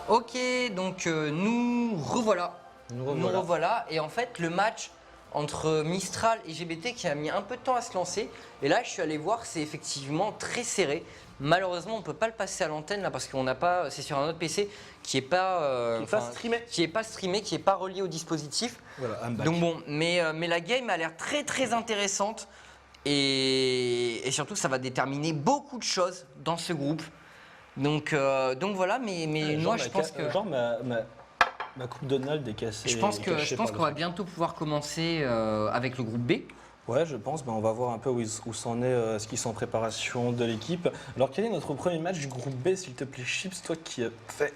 Ok, donc nous revoilà. Nous revoilà. Et en fait, le match entre Mistral et GBT qui a mis un peu de temps à se lancer. Et là, je suis allé voir, c'est effectivement très serré. Malheureusement, on ne peut pas le passer à l'antenne là parce qu'on n'a pas. C'est sur un autre PC qui n'est pas, streamé. qui n'est pas relié au dispositif. Voilà, I'm back. Donc bon, mais la game a l'air très très intéressante. Et surtout, ça va déterminer beaucoup de choses dans ce groupe. Donc voilà, mais moi je pense que. Genre ma coupe Donald est cassée. Je pense qu'on va bientôt pouvoir commencer avec le groupe B. Ouais, je pense. On va voir un peu où c'en est, ce qu'ils sont en préparation de l'équipe. Alors, quel est notre premier match du groupe B, s'il te plaît, Chips, toi qui as fait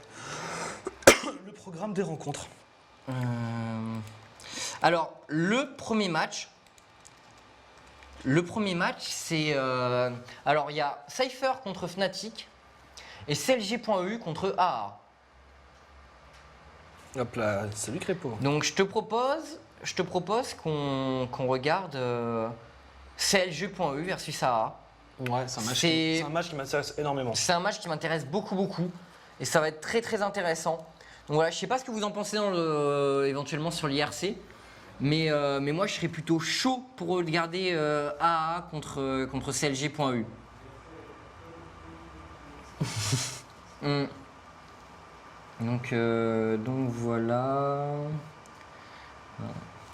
le programme des rencontres? Alors, le premier match, c'est. Alors, il y a Cypher contre Fnatic et CLG.eu contre AA. Hop là, salut Crépo. Donc, je te propose qu'on regarde CLG.eu versus AA. Ouais, c'est un match qui m'intéresse énormément. C'est un match qui m'intéresse beaucoup et ça va être très très intéressant. Donc voilà, je sais pas ce que vous en pensez éventuellement sur l'IRC, mais moi je serais plutôt chaud pour regarder AA contre CLG.eu. Donc voilà.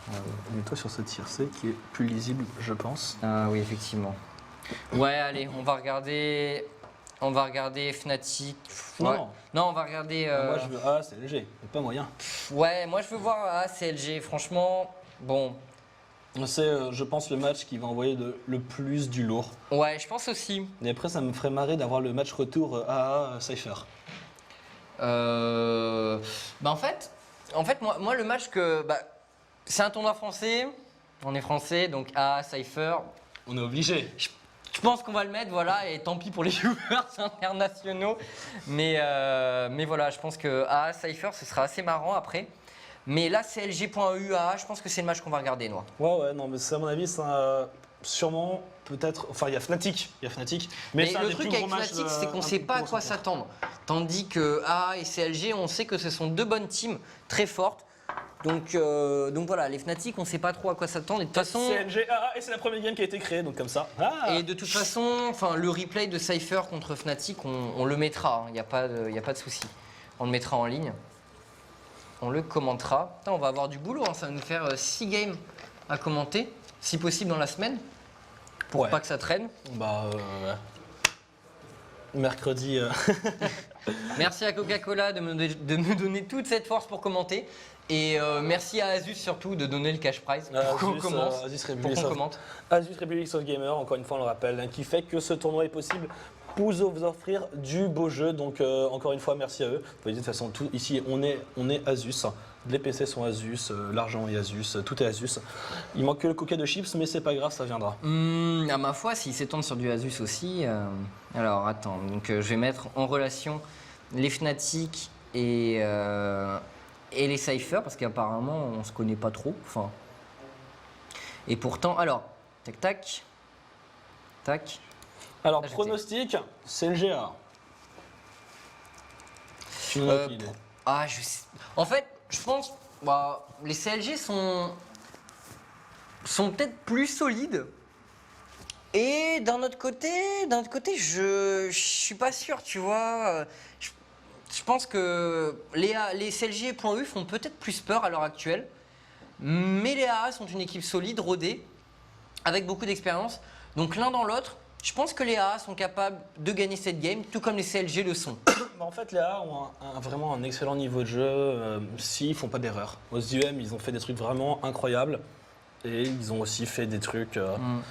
On est toi sur cette IRC qui est plus lisible, je pense. Ah oui, effectivement. Ouais, allez, on va regarder Fnatic. Non. Non, on va regarder. Moi je veux. Ah, c'est léger, mais pas moyen. Ouais, moi je veux voir CLG. Franchement, bon. C'est, je pense, le match qui va envoyer le plus du lourd. Ouais, je pense aussi. Et après, ça me ferait marrer d'avoir le match retour AA Cypher. En fait, moi le match que. C'est un tournoi français. On est français, donc AA Cypher. On est obligé. Je pense qu'on va le mettre, voilà, et tant pis pour les joueurs internationaux. Mais voilà, je pense que AA Cypher, ce sera assez marrant après. Mais là, CLG.eu AA, je pense que c'est le match qu'on va regarder, Noir. Ouais, non, mais c'est à mon avis, ça sûrement, peut-être. Enfin, il y a Fnatic. Mais le truc avec Fnatic, c'est qu'on ne sait pas à quoi s'attendre. Tandis que AA et CLG, on sait que ce sont deux bonnes teams très fortes. Donc voilà, les Fnatic, on ne sait pas trop à quoi s'attendre. Et de toute façon, CLG, AA, et c'est la première game qui a été créée, donc comme ça. Ah. Et de toute façon, le replay de Cypher contre Fnatic, on le mettra. Il n'y a pas de souci. On le mettra en ligne. On le commentera. Putain, on va avoir du boulot, hein. Ça va nous faire 6 games à commenter, si possible dans la semaine, pour pas que ça traîne. Mercredi. Merci à Coca-Cola de me donner toute cette force pour commenter. Et merci à Asus surtout de donner le cash prize pour qu'on commence, pour qu'on commente. Asus Republic of Gamer, encore une fois on le rappelle, hein, qui fait que ce tournoi est possible pour vous offrir du beau jeu. Donc encore une fois merci à eux. Vous voyez, de toute façon tout ici on est Asus. Les PC sont Asus, l'argent est Asus, tout est Asus. Il manque que le coquet de chips, mais c'est pas grave, ça viendra. À ma foi, s'ils s'étendent sur du Asus aussi. Alors attends, donc je vais mettre en relation les Fnatic et les Cypher parce qu'apparemment on se connaît pas trop. Enfin. Et pourtant, alors, tac. Alors Là, pronostic, c'est le GA. Je sais. En fait, je pense les CLG sont peut-être plus solides. Et d'un autre côté, je suis pas sûr, tu vois. Je pense que les CLG.eu font peut-être plus peur à l'heure actuelle. Mais les AA sont une équipe solide, rodée, avec beaucoup d'expérience. Donc l'un dans l'autre, je pense que les AA sont capables de gagner cette game, tout comme les CLG le sont. En fait, les AA ont vraiment un excellent niveau de jeu s'ils font pas d'erreur. Aux UM, ils ont fait des trucs vraiment incroyables. Et ils ont aussi fait des trucs, un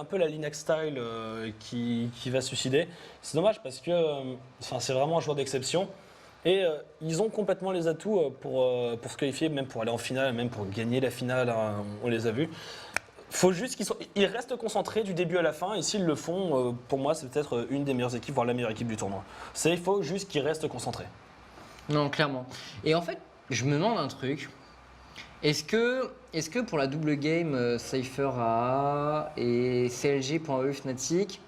peu la Linux style qui va se suicider. C'est dommage parce que c'est vraiment un joueur d'exception. Et ils ont complètement les atouts pour se qualifier, même pour aller en finale, même pour gagner la finale, hein, on les a vus. Faut juste qu'ils restent concentrés du début à la fin, et s'ils le font, pour moi, c'est peut-être une des meilleures équipes, voire la meilleure équipe du tournoi. Il faut juste qu'ils restent concentrés. Non, clairement. Et en fait, je me demande un truc. Est-ce que pour la double game Cypher AA et CLG.eu Fnatic,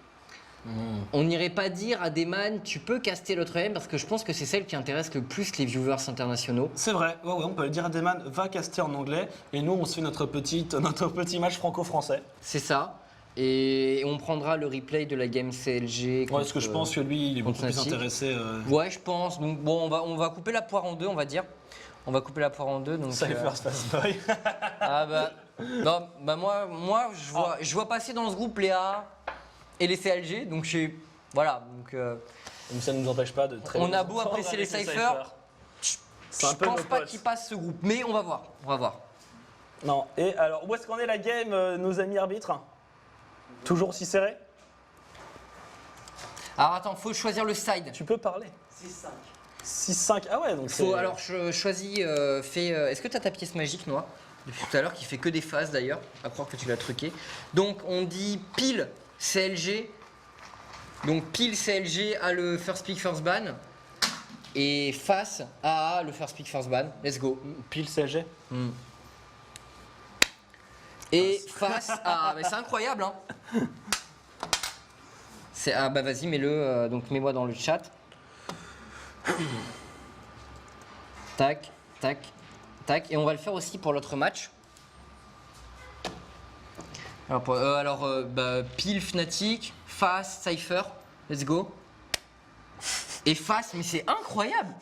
On n'irait pas dire à Deman, tu peux caster l'autre M parce que je pense que c'est celle qui intéresse le plus les viewers internationaux. C'est vrai, ouais, on peut le dire à Deman, va caster en anglais, et nous on se fait notre petit match franco-français. C'est ça. Et on prendra le replay de la game CLG. Ouais, parce que je pense que lui, il est beaucoup plus intéressé. Ouais, je pense. Donc bon, on va couper la poire en deux, on va dire. On va couper la poire en deux. Donc, Cypher Space Boy. Ah bah. Non, bah moi je vois passer dans ce groupe les A et les CLG. Donc voilà. Donc, Mais ça ne nous empêche pas de très on a beau apprécier les Cypher. C'est un Je peu pense nos pas potes. qu'ils passent ce groupe. Mais on va voir. On va voir. Non, et alors, où est-ce qu'on est la game, nos amis arbitres? Toujours aussi serré? Alors attends, faut choisir le side. Tu peux parler. 6-5. 6-5, ah ouais, donc c'est... Alors je choisis, est-ce que tu as ta pièce magique, Noah? Depuis tout à l'heure, qui fait que des phases d'ailleurs, à croire que tu l'as truqué. Donc on dit pile CLG. Donc pile CLG a le first pick first ban. Et face AA le first pick first ban. Let's go. Pile CLG. Et face à. Mais c'est incroyable, hein! Ah bah vas-y, mets-le, donc mets-moi dans le chat. Tac, tac, tac. Et on va le faire aussi pour l'autre match. Alors, pile Fnatic, face Cypher, let's go. Et face, mais c'est incroyable!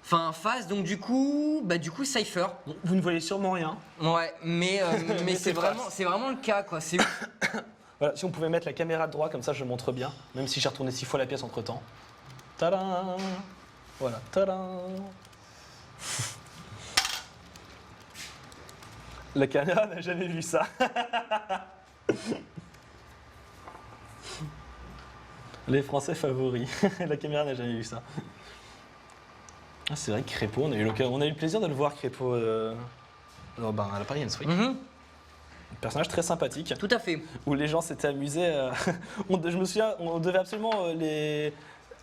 Enfin, face, donc du coup Cypher. Vous ne voyez sûrement rien. Ouais, mais c'est vraiment le cas, quoi. C'est ouf. Voilà, si on pouvait mettre la caméra de droit, comme ça je montre bien, même si j'ai retourné 6 fois la pièce entre temps. Tadam! Voilà, tadam! La caméra n'a jamais vu ça. Les Français favoris. La caméra n'a jamais vu ça. Ah, c'est vrai que Crépo, on a eu le plaisir de le voir, Crépo, à la Paris Games Week. Un personnage très sympathique, Tout à fait. où les gens s'étaient amusés. Je me souviens, on devait absolument.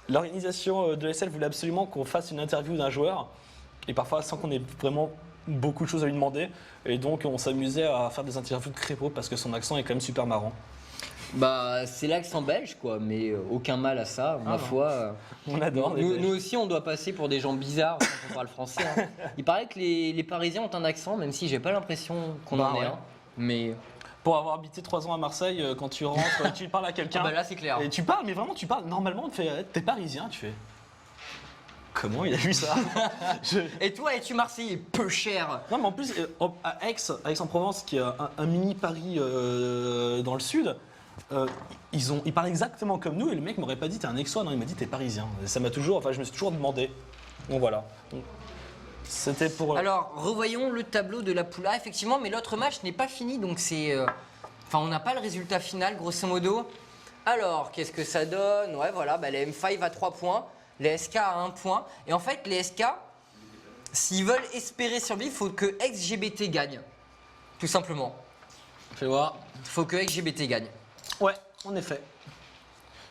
L'organisation de l'ESL voulait absolument qu'on fasse une interview d'un joueur, et parfois sans qu'on ait vraiment beaucoup de choses à lui demander. Et donc on s'amusait à faire des interviews de Crépo parce que son accent est quand même super marrant. Bah, c'est l'accent belge, quoi, mais aucun mal à ça, ma foi. On adore. les Nous Belges. aussi, on doit passer pour des gens bizarres quand on parle français. Hein. Il paraît que les Parisiens ont un accent, même si j'ai pas l'impression qu'on Bah en ait ouais. un. Mais Pour avoir habité 3 ans à Marseille, quand tu rentres, tu parles à quelqu'un. bah là, c'est clair. Et tu parles, mais vraiment, tu parles. Normalement, t'es parisien, tu fais. Comment il a vu ça? Et toi, es-tu Marseillais peu cher? Non, mais en plus, à Aix-en-Provence, qui est un mini Paris dans le sud, ils parlent exactement comme nous. Et le mec m'aurait pas dit t'es un Aixois, non, il m'a dit t'es parisien. Et ça m'a toujours. Enfin, je me suis toujours demandé. Donc voilà. Donc, c'était pour. Alors, revoyons le tableau de la poule A, effectivement, mais l'autre match n'est pas fini, donc c'est. Enfin, on n'a pas le résultat final, grosso modo. Alors, qu'est-ce que ça donne? Ouais, voilà, bah, les M5 à 3 points, les SK à 1 point. Et en fait, les SK, s'ils veulent espérer survivre, il faut que XGBT gagne. Tout simplement. Fais voir. Il faut que XGBT gagne. Ouais, en effet.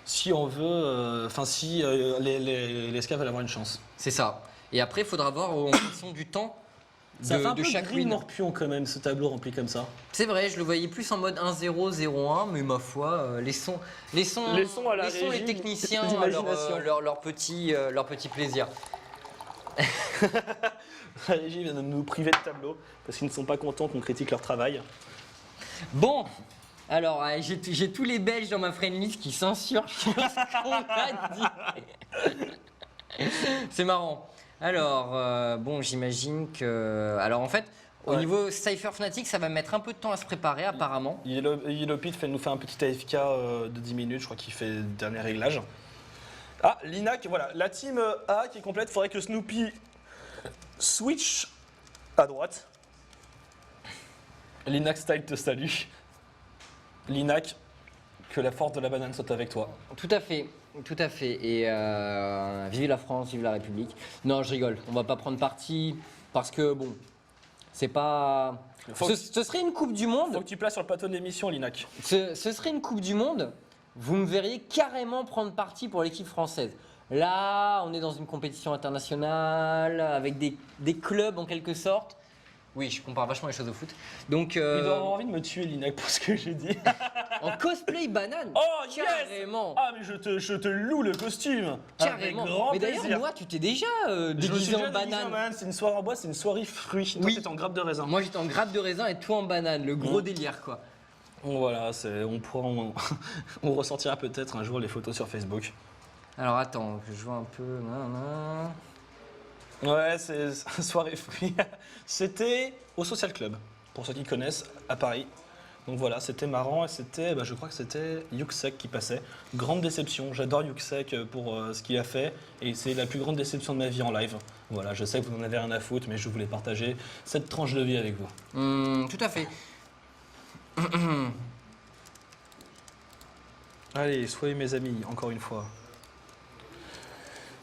Si on veut. Enfin, si les SK veulent avoir une chance. C'est ça. Et après, il faudra voir en fonction du temps Ça fait un de peu chaque gris win. morpion quand même, ce tableau rempli comme ça. C'est vrai, je le voyais plus en mode 1-0, 0-1, mais ma foi, les sons à la régie, les techniciens à l'imagination. leur petit plaisir. La régie vient de nous priver de tableau parce qu'ils ne sont pas contents qu'on critique leur travail. Bon, alors j'ai tous les Belges dans ma friendlist qui s'insurgent sur ce qu'on a dit. C'est marrant. Alors, bon, j'imagine que... Alors en fait, au Ouais. niveau Cypher Fnatic, ça va mettre un peu de temps à se préparer apparemment. Yellow Pit nous fait un petit AFK de 10 minutes, je crois qu'il fait le dernier réglage. Ah, Linac, voilà, la team A qui est complète, il faudrait que Snoopy switch à droite. Linac Style te salue. Linac, que la force de la banane soit avec toi. Tout à fait, tout à fait. Et vive la France, vive la République. Non, je rigole. On va pas prendre parti parce que bon, c'est pas. Ce serait une Coupe du Monde. Faut que tu places sur le plateau de l'émission, Linac. Ce serait une Coupe du Monde. Vous me verriez carrément prendre parti pour l'équipe française. Là, on est dans une compétition internationale avec des clubs en quelque sorte. Oui, je compare vachement les choses au foot. Donc, Il doit avoir envie de me tuer, Linac, pour ce que j'ai dit. en cosplay banane. Oh, yes! Carrément. Ah, mais je te loue le costume. Carrément. Avec grand Mais d'ailleurs, plaisir. moi, tu t'es déjà Je me suis déguisé déjà en déguisé banane. C'est une soirée en bois, c'est une soirée fruits. Toi, Oui. t'étais en grappe de raisin. Moi, j'étais en grappe de raisin et toi en banane. Le gros Mm. délire, quoi. Bon, voilà, on ressortira peut-être un jour les photos sur Facebook. Alors, attends, que je vois un peu. Nan. Ouais, c'est soirée fruits. C'était au Social Club, pour ceux qui connaissent, à Paris. Donc voilà, c'était marrant et c'était, je crois que c'était Yuxek qui passait. Grande déception, j'adore Yuxek pour ce qu'il a fait et c'est la plus grande déception de ma vie en live. Voilà, je sais que vous n'en avez rien à foutre, mais je voulais partager cette tranche de vie avec vous. Tout à fait. Allez, soyez mes amis, encore une fois.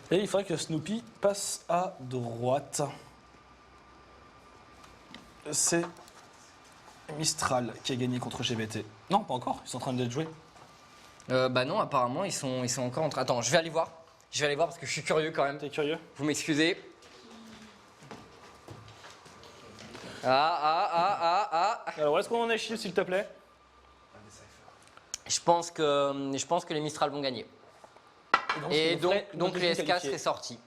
Et il faudrait que Snoopy passe à droite. C'est Mistral qui a gagné contre GBT. Non, pas encore, ils sont en train d'être joués. Bah non, apparemment, ils sont encore en train. Attends, je vais aller voir. Je vais aller voir parce que je suis curieux quand même. T'es curieux? Vous m'excusez. Ah. Alors, où est-ce qu'on en est, Chill, s'il te plaît? Je pense que les Mistral vont gagner. Et donc les SK seraient sortis.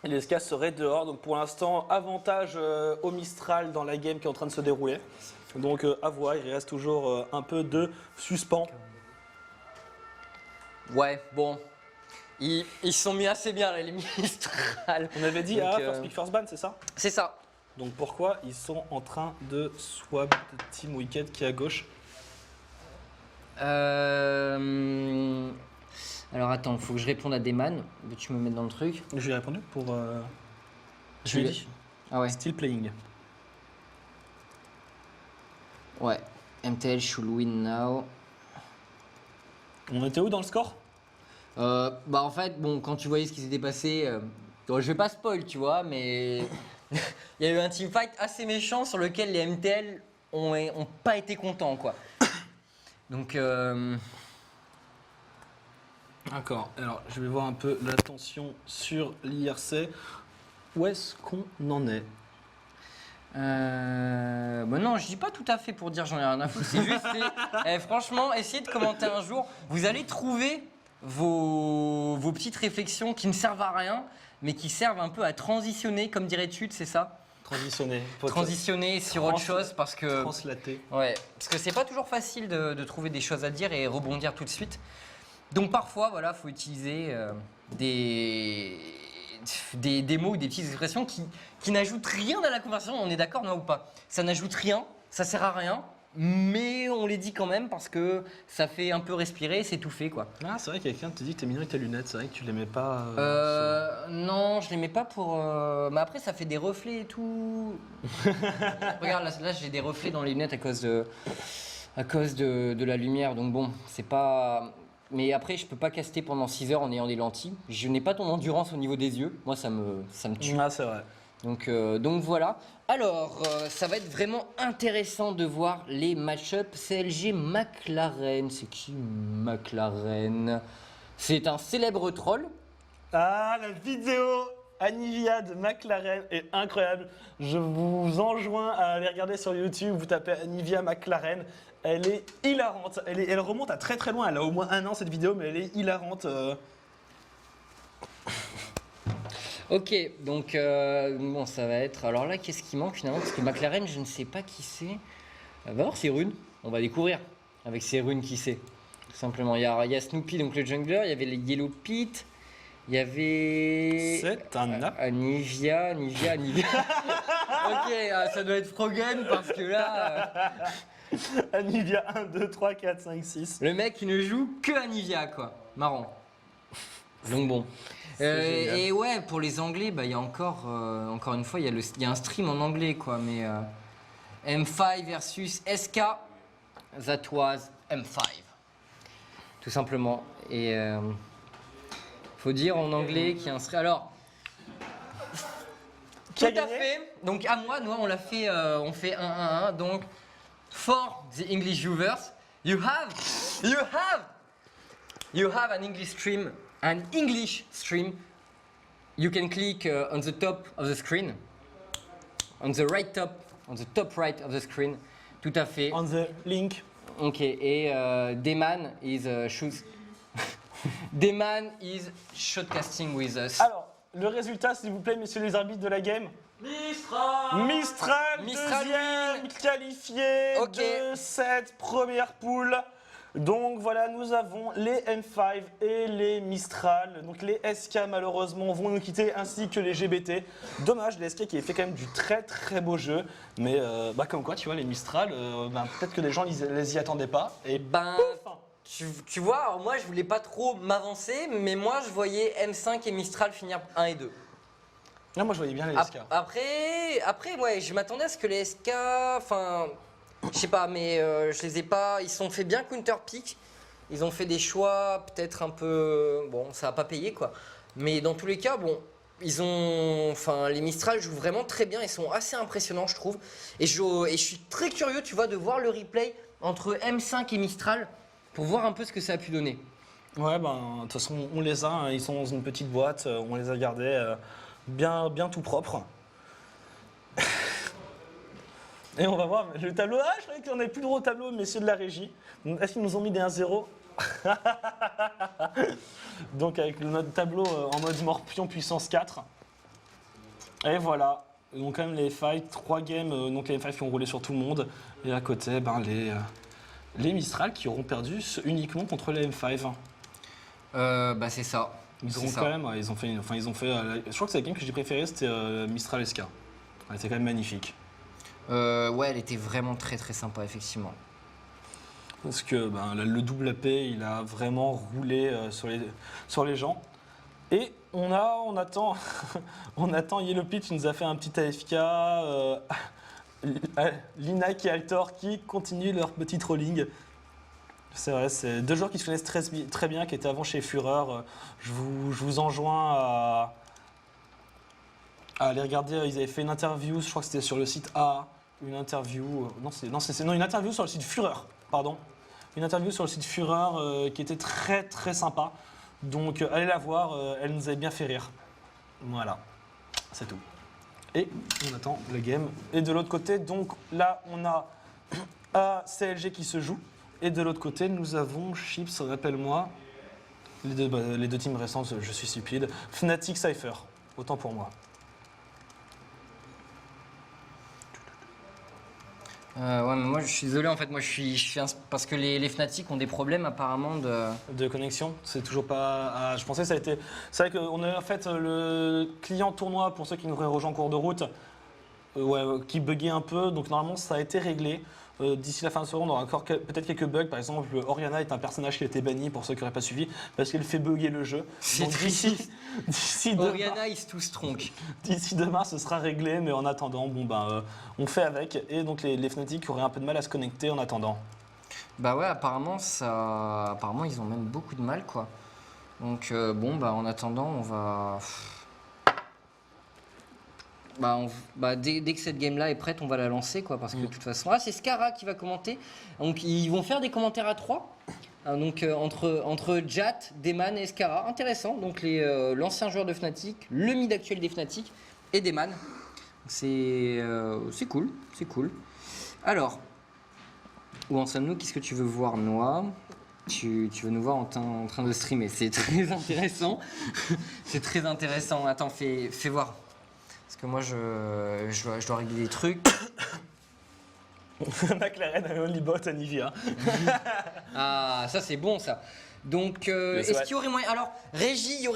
Et les SK seraient dehors. Donc pour l'instant, avantage au Mistral dans la game qui est en train de se dérouler. Donc à voir, il reste toujours un peu de suspens. Ouais, bon. Ils se sont mis assez bien là, les Mistral. On avait dit Donc, first pick, first ban, c'est ça? C'est ça. Donc pourquoi ils sont en train de swap de Team Wicked qui est à gauche? Alors attends, faut que je réponde à Deman. Tu me mets dans le truc. Je lui ai répondu pour... Je lui ai dit. Ah ouais. Still playing. Ouais. MTL should win now. On était où dans le score? Bah en fait, bon, quand tu voyais ce qui s'était passé, bon, je vais pas spoil, tu vois, mais il y a eu un teamfight assez méchant sur lequel les MTL ont pas été contents, quoi. Donc, D'accord, alors je vais voir un peu la tension sur l'IRC. Où est-ce qu'on en est? bah non, je dis pas tout à fait pour dire j'en ai rien à foutre, c'est juste, franchement, essayez de commenter un jour, vous allez trouver vos petites réflexions qui ne servent à rien, mais qui servent un peu à transitionner, comme dirait Tude, c'est ça? Transitionner. Transitionner sur autre chose parce que... Translater. Ouais, parce que c'est pas toujours facile de trouver des choses à dire et rebondir tout de suite. Donc parfois, voilà, faut utiliser des mots ou des petites expressions qui n'ajoutent rien à la conversation. On est d'accord, non ou pas? Ça n'ajoute rien, ça sert à rien, mais on les dit quand même parce que ça fait un peu respirer, s'étouffer, quoi. Ah, c'est vrai que quelqu'un te dit que t'es mignon avec tes lunettes, c'est vrai que tu les mets pas. Non, je les mets pas pour. Mais après, ça fait des reflets et tout. Regarde, là j'ai des reflets dans les lunettes à cause de la lumière. Donc bon, c'est pas. Mais après, je peux pas caster pendant 6 heures en ayant des lentilles. Je n'ai pas ton endurance au niveau des yeux. Moi, ça me tue. Ah, c'est vrai. Donc voilà. Alors, ça va être vraiment intéressant de voir les match-ups CLG McLaren. C'est qui McLaren? C'est un célèbre troll. Ah, la vidéo Anivia de McLaren est incroyable. Je vous enjoins à aller regarder sur YouTube. Vous tapez Anivia McLaren. Elle est hilarante. Elle remonte à très très loin. Elle a au moins 1 an cette vidéo, mais elle est hilarante. Ok, donc bon, ça va être. Alors là, qu'est-ce qui manque finalement? Parce que McLaren, je ne sais pas qui c'est. Va voir ses runes. On va découvrir avec ses runes qui c'est. Tout simplement. Il y a Snoopy, donc le jungler. Il y avait les Yellow Pit. Il y avait. C'est un app. Anivia. Ok, ça doit être Frogen parce que là. Anivia 1, 2, 3, 4, 5, 6. Le mec, il ne joue que Anivia, quoi. Marrant. Donc bon. Et ouais, pour les Anglais, bah, il y a encore une fois, il y a un stream en anglais, quoi. Mais M5 versus SK, that was M5. Tout simplement. Et faut dire en anglais qu'il y a un stream. Alors, tout à fait. Donc à moi, nous, on l'a fait, on fait 1-1-1. Donc, for the English viewers, you have an English stream. You can click on the top of the screen, on the right top on the top right of the screen. Tout à fait. On the link. Ok, et Deman is Deman is shotcasting with us. Alors, le résultat, s'il vous plaît, messieurs les arbitres de la game. Mistral, deuxième qualifié Ok. de cette première poule. Donc voilà, nous avons les M5 et les Mistral. Donc les SK malheureusement vont nous quitter ainsi que les GBT. Dommage, les SK qui avaient fait quand même du très très beau jeu. Mais comme quoi, tu vois, les Mistral, peut-être que les gens les y attendaient pas. Et Ben, tu vois, alors moi je voulais pas trop m'avancer, mais moi je voyais M5 et Mistral finir 1 et 2. là, moi je voyais bien les SK. Après, ouais, je m'attendais à ce que les SK, enfin, je sais pas, mais je les ai pas. Ils se sont fait bien counter pick. Ils ont fait des choix peut-être un peu, bon, ça a pas payé quoi. Mais dans tous les cas, bon, les Mistral jouent vraiment très bien. Ils sont assez impressionnants, je trouve. Et je suis très curieux, tu vois, de voir le replay entre M5 et Mistral pour voir un peu ce que ça a pu donner. Ouais, de toute façon, on les a, hein, ils sont dans une petite boîte, on les a gardés bien tout propres. Et on va voir le tableau. Ah, je croyais qu'on avait plus droit au tableau, messieurs de la régie. Est-ce qu'ils nous ont mis des 1-0 Donc, avec notre tableau en mode morpion puissance 4. Et voilà. Donc, quand même, les fights, 3 games, donc les M5 qui ont roulé sur tout le monde. Et à côté, les Mistral qui auront perdu uniquement contre les M5. C'est ça. Ils C'est ont ça. quand même, ils ont fait, je crois que c'est la game que j'ai préférée, c'était Mistral SK. Elle était quand même magnifique. Ouais, elle était vraiment très très sympa, effectivement. Parce que le double AP, il a vraiment roulé sur les gens. Et on attend, on attend Yellow Pitch, il nous a fait un petit AFK. Linac et Altor qui continuent leur petit trolling. C'est vrai, c'est 2 joueurs qui se connaissent très bien, qui étaient avant chez Fureur. Je vous enjoins à aller regarder. Ils avaient fait une interview, je crois que c'était sur le site A. Une interview. Une interview sur le site Fureur, pardon. Une interview sur le site Fureur qui était très très sympa. Donc allez la voir, elle nous avait bien fait rire. Voilà, c'est tout. Et on attend le game. Et de l'autre côté, donc là, on a CLG qui se joue. Et de l'autre côté, nous avons Chips, rappelle-moi. Les deux teams récentes, je suis stupide. Fnatic, Cypher. Autant pour moi. Ouais, mais moi je suis désolé, en fait, moi je suis parce que les Fnatic ont des problèmes apparemment De connexion, c'est toujours pas. Je pensais que ça a été. C'est vrai qu'on a en fait le client tournoi pour ceux qui nous auraient rejoint en cours de route, qui buguait un peu. Donc normalement ça a été réglé. D'ici la fin de ce round, on aura encore peut-être quelques bugs. Par exemple, Oriana est un personnage qui a été banni pour ceux qui n'auraient pas suivi parce qu'elle fait bugger le jeu. C'est Donc triste. d'ici demain, Oriana is too strong. d'ici demain, ce sera réglé. Mais en attendant, on fait avec. Et donc les Fnatic auraient un peu de mal à se connecter en attendant. Bah ouais, apparemment ils ont même beaucoup de mal quoi. Donc en attendant, on va dès que cette game là est prête, on va la lancer quoi, parce que de toute façon, c'est Scara qui va commenter. Donc ils vont faire des commentaires à 3. Donc entre Jat, Deman et Scara, intéressant. Donc l'ancien joueur de Fnatic, le mid actuel des Fnatic et Deman. C'est cool, c'est cool. Alors, où en sommes-nous? Qu'est-ce que tu veux voir, Noah? Tu veux nous voir en train de streamer, c'est très intéressant. C'est très intéressant. Attends, fais voir. Parce que moi, je dois régler des trucs. McLaren a only bot à Nivea. Ah, ça c'est bon ça. Donc, est-ce qu'il y aurait moyen... Alors, Régie,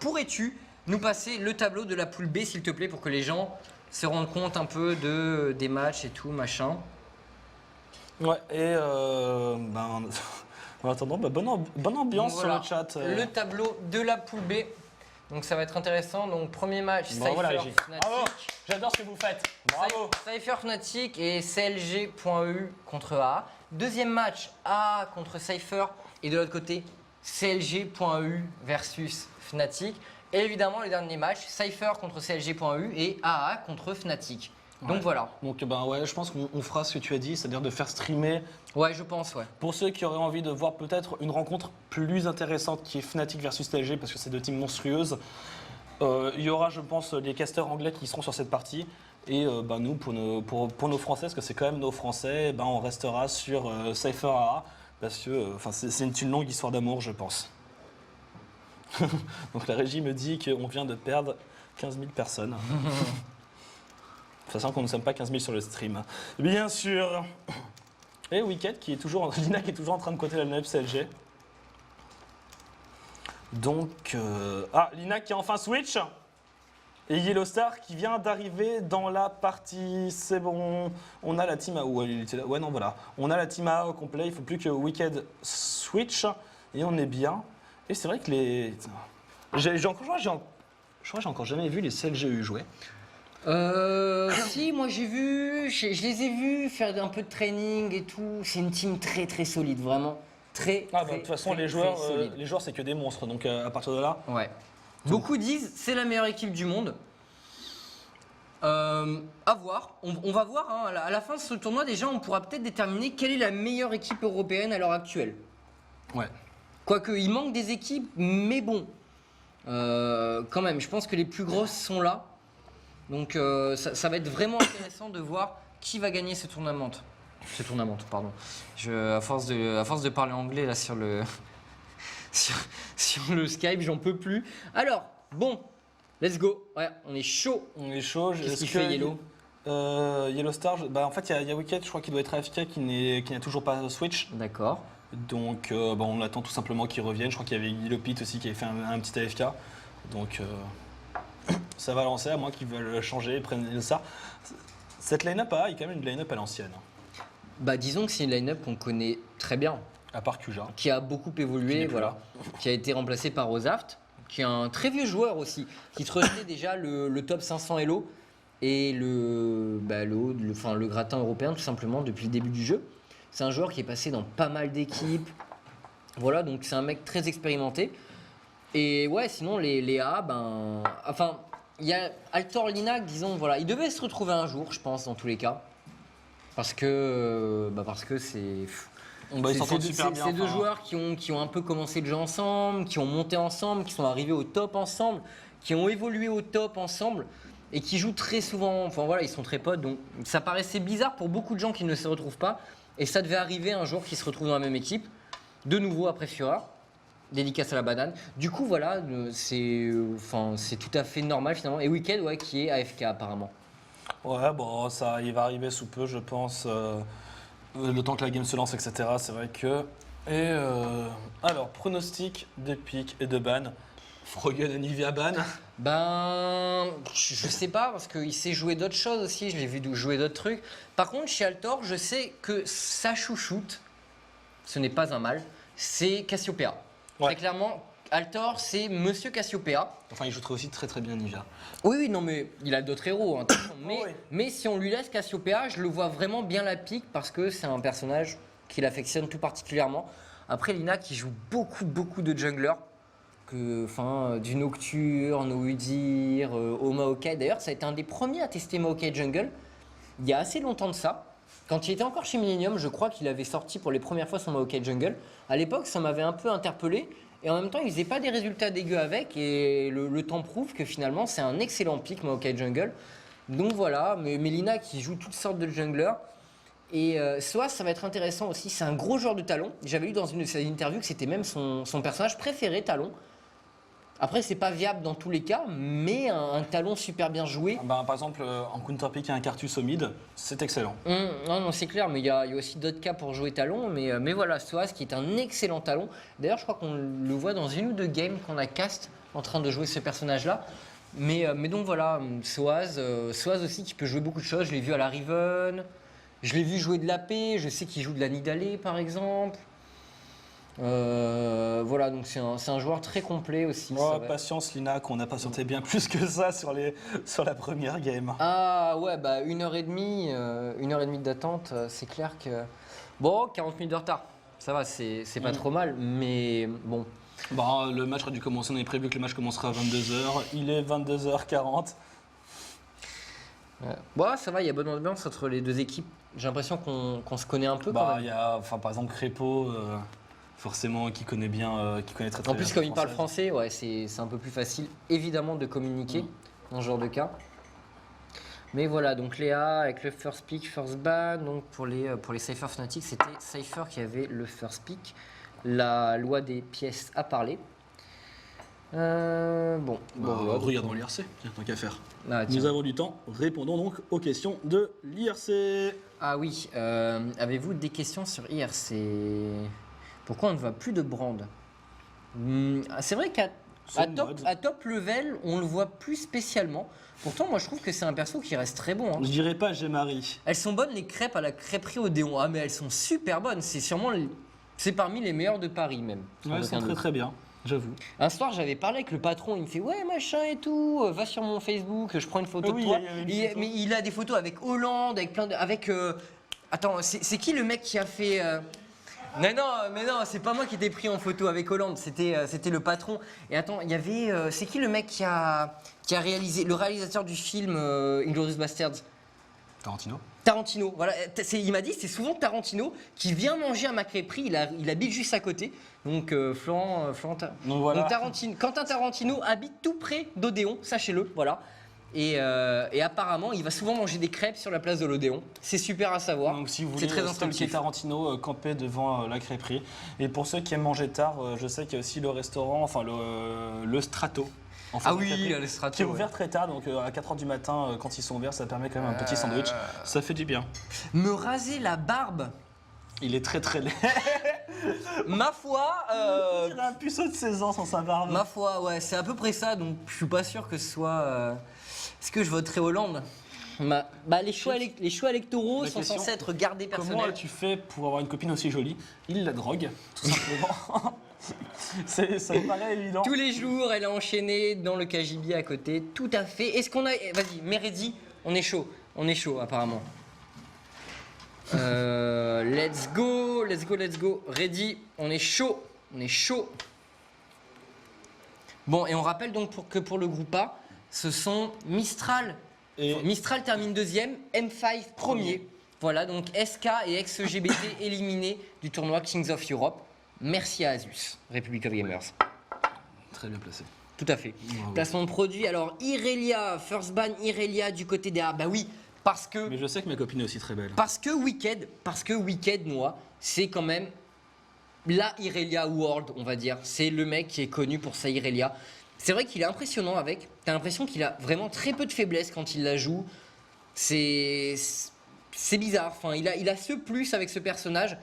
pourrais-tu nous passer le tableau de la poule B, s'il te plaît, pour que les gens se rendent compte un peu des matchs et tout, machin. Ouais, et en attendant, bonne ambiance Donc, voilà, sur le chat. Le tableau de la poule B. Donc ça va être intéressant. Donc premier match, Cypher, Régie. Fnatic. Bravo, j'adore ce que vous faites. Bravo. Cypher, Fnatic et CLG.eu contre A. Deuxième match, A contre Cypher. Et de l'autre côté, CLG.eu versus Fnatic. Et évidemment, le dernier match, Cypher contre CLG.eu et AA contre Fnatic. Donc voilà. Donc je pense qu'on fera ce que tu as dit, c'est-à-dire de faire streamer. Ouais, je pense, ouais. Pour ceux qui auraient envie de voir peut-être une rencontre plus intéressante qui est Fnatic versus TLG parce que c'est deux teams monstrueuses. Il y aura, je pense, les casteurs anglais qui seront sur cette partie. Et nous, pour nos Français, parce que c'est quand même nos Français, on restera sur Cypher AA. Parce que c'est une longue histoire d'amour, je pense. Donc la régie me dit qu'on vient de perdre 15 000 personnes. Sachant qu'on ne sommes pas 15 000 sur le stream. Bien sûr. Et Wicked, Lina qui est toujours en train de coter la line-up CLG. Donc, Lina qui a enfin switch. Et Yellow Star qui vient d'arriver dans la partie. C'est bon. On a la team A. Ouais, non, voilà. On a la team A au complet. Il ne faut plus que Wicked switch. Et on est bien. Et c'est vrai que les. Je crois que j'ai encore jamais vu les CLGU jouer. Si, moi j'ai vu, je les ai vus faire un peu de training et tout. C'est une team très très solide, vraiment. Très. De toute façon, les joueurs, c'est que des monstres. Donc à partir de là. Ouais. Beaucoup disent c'est la meilleure équipe du monde. À voir. On va voir. Hein. À la fin de ce tournoi, déjà, on pourra peut-être déterminer quelle est la meilleure équipe européenne à l'heure actuelle. Ouais. Quoique, il manque des équipes, mais bon. Quand même, je pense que les plus grosses sont là. Donc, ça va être vraiment intéressant de voir qui va gagner ce tournament. Pardon. À force de parler anglais là sur le sur le Skype, j'en peux plus. Alors, bon, let's go. Ouais, on est chaud. Qu'est-ce qu'il fait Yellow Yellow Star, en fait, il y a Wicked, je crois qu'il doit être AFK, qui n'a toujours pas switch. D'accord. Donc, on attend tout simplement qu'il revienne. Je crois qu'il y avait Yellow Pit aussi qui avait fait un petit AFK. Donc, ça va lancer, à moins qu'ils veulent changer et prennent Yellow Star. Cette line-up est quand même une line-up à l'ancienne. Disons que c'est une line-up qu'on connaît très bien. À part Kuja. Qui a beaucoup évolué, voilà. Qui a été remplacé par Ozaft, qui est un très vieux joueur aussi, qui trustait déjà le top 500 Elo et le gratin européen tout simplement depuis le début du jeu. C'est un joueur qui est passé dans pas mal d'équipes. Voilà, donc c'est un mec très expérimenté. Et ouais, sinon les A, il y a Altor Linac, disons, voilà, il devait se retrouver un jour, je pense, dans tous les cas. Parce que c'est. Ils s'entendent super bien. C'est deux joueurs qui ont un peu commencé le jeu ensemble, qui ont monté ensemble, qui sont arrivés au top ensemble, qui ont évolué au top ensemble et qui jouent très souvent. Enfin voilà, ils sont très potes. Donc ça paraissait bizarre pour beaucoup de gens qui ne se retrouvent pas. Et ça devait arriver un jour qu'ils se retrouvent dans la même équipe. De nouveau après Fureur. Dédicace à la banane. Du coup voilà, c'est tout à fait normal finalement. Et Wicked, ouais, qui est AFK apparemment. Ouais, ça, il va arriver sous peu, je pense. Le temps que la game se lance, etc. C'est vrai que. Et alors, pronostic de pick et de ban. Froggen et Nivea ban. Je sais pas, parce qu'il sait jouer d'autres choses aussi. Je l'ai vu jouer d'autres trucs. Par contre, chez Altor, je sais que sa chouchoute, ce n'est pas un mal, c'est Cassiopeia. Ouais. Très clairement, Altor, c'est Monsieur Cassiopeia. Enfin, il jouerait aussi très très bien Nivea. Oui, non, mais il a d'autres héros. Hein, mais si on lui laisse Cassiopeia, je le vois vraiment bien la pique parce que c'est un personnage qu'il affectionne tout particulièrement. Après, Lina qui joue beaucoup de junglers. Du Nocturne, au Udyr, au Maokai. D'ailleurs, ça a été un des premiers à tester Maokai Jungle il y a assez longtemps de ça. Quand il était encore chez Millennium, je crois qu'il avait sorti pour les premières fois son Maokai Jungle. À l'époque, ça m'avait un peu interpellé. Et en même temps, il faisait pas des résultats dégueux avec. Et le temps prouve que finalement, c'est un excellent pick Maokai Jungle. Donc voilà, mais Lina qui joue toutes sortes de junglers. Et Soaz, ça va être intéressant aussi. C'est un gros joueur de Talon. J'avais lu dans une de ses interviews que c'était même son personnage préféré, Talon. Après, c'est pas viable dans tous les cas, mais un Talon super bien joué. Par exemple, en counterpick et un Cartus au mid, c'est excellent. Non, c'est clair, mais il y a aussi d'autres cas pour jouer Talon. Mais voilà, Soaz qui est un excellent Talon. D'ailleurs, je crois qu'on le voit dans une ou deux games qu'on a cast en train de jouer ce personnage-là. Mais donc voilà, Soaz aussi qui peut jouer beaucoup de choses. Je l'ai vu à la Riven, je l'ai vu jouer de l'AP, je sais qu'il joue de la Nidalé par exemple. Voilà, donc c'est un joueur très complet aussi. Patience Lina, qu'on n'a pas sauté bien plus que ça sur la première game. Ah ouais, 1h30 d'attente, c'est clair que... Bon, 40 minutes de retard, ça va, c'est pas trop mal, mais bon. Le match aurait dû commencer, on avait prévu que le match commencerait à 22h, il est 22h40. Ça va, il y a bonne ambiance entre les deux équipes. J'ai l'impression qu'on se connaît un peu quand même. Il y a, par exemple, Crépo... forcément qui connaît bien, qui connaît très très En bien. plus, la comme il parle française. français, ouais, c'est un peu plus facile, évidemment, de communiquer dans ce genre de cas. Mais voilà, donc Léa avec le first pick, first ban. Donc pour les Cypher Fanatics, c'était Cypher qui avait le first pick. La loi des pièces a parlé. Bon, voilà. Regardons l'IRC, tiens, tant qu'à faire. Ah, tiens. Nous avons du temps, répondons donc aux questions de l'IRC. Ah oui, avez-vous des questions sur IRC? Pourquoi on ne voit plus de Brand? C'est vrai qu'à C'est une mode. top level, on le voit plus spécialement. Pourtant, moi je trouve que c'est un perso qui reste très bon. Hein. Je dirais pas j'ai Marie. Elles sont bonnes les crêpes à la crêperie Odéon. Ah mais elles sont super bonnes. C'est sûrement c'est parmi les meilleures de Paris même. sans Ouais, elles aucun sont très doute. très bien, j'avoue. Un soir, j'avais parlé avec le patron. Il me fait ouais machin et tout. Va sur mon Facebook. Je prends une photo Ah oui, de toi. il y a une photo. Mais il a des photos avec Hollande, avec plein de, avec. Attends, c'est qui le mec qui a fait mais non, c'est pas moi qui étais pris en photo avec Hollande, c'était le patron. Et attends, il y avait, c'est qui le mec qui a réalisé, le réalisateur du film Inglourious Basterds? Tarantino, voilà. Il m'a dit c'est souvent Tarantino qui vient manger à ma crêperie, il habite juste à côté. Donc Florent Donc voilà. Donc, Quentin Tarantino habite tout près d'Odéon, sachez-le, voilà. Et apparemment, il va souvent manger des crêpes sur la place de l'Odéon. C'est super à savoir. Donc si vous C'est voulez très stalker instructif. Tarantino, camper devant la crêperie. Et pour ceux qui aiment manger tard, je sais qu'il y a aussi le restaurant, enfin le Strato. En face Ah de la oui, crêperie, le Strato, qui est ouais. ouvert très tard, donc à 4h du matin, quand ils sont ouverts, ça permet quand même un petit sandwich. Ça fait du bien. Me raser la barbe, Il est très très laid. ma foi, Il a un puceau de 16 ans sans sa barbe. ouais, c'est à peu près ça, donc je suis pas sûr que ce soit. Est-ce que je voterai Hollande? Les choix électoraux La sont question, censés être gardés Comment personnels. as-tu fait pour avoir une copine aussi jolie? Il la drogue, tout simplement. Ça me paraît évident. Tous les jours, elle a enchaîné dans le KGB à côté, tout à fait. Est-ce qu'on a. Vas-y, Méredi, on est chaud apparemment. Let's go. Ready, on est chaud. Bon, et on rappelle donc que pour le groupe A, ce sont Mistral. Et Mistral termine deuxième, M5 premier. Voilà, donc SK et ex-GBT éliminés du tournoi Kings of Europe. Merci à Asus, Republic of Gamers. très bien placé. Tout à fait. Bravo. Placement de produit, alors Irelia, first ban Irelia du côté des A. Bah oui, parce que Mais je sais que ma copine est aussi très belle. Wicked, moi, c'est quand même la Irelia World, on va dire. C'est le mec qui est connu pour sa Irelia. C'est vrai qu'il est impressionnant avec. T'as l'impression qu'il a vraiment très peu de faiblesse quand il la joue. C'est bizarre. Enfin, il a ce plus avec ce personnage.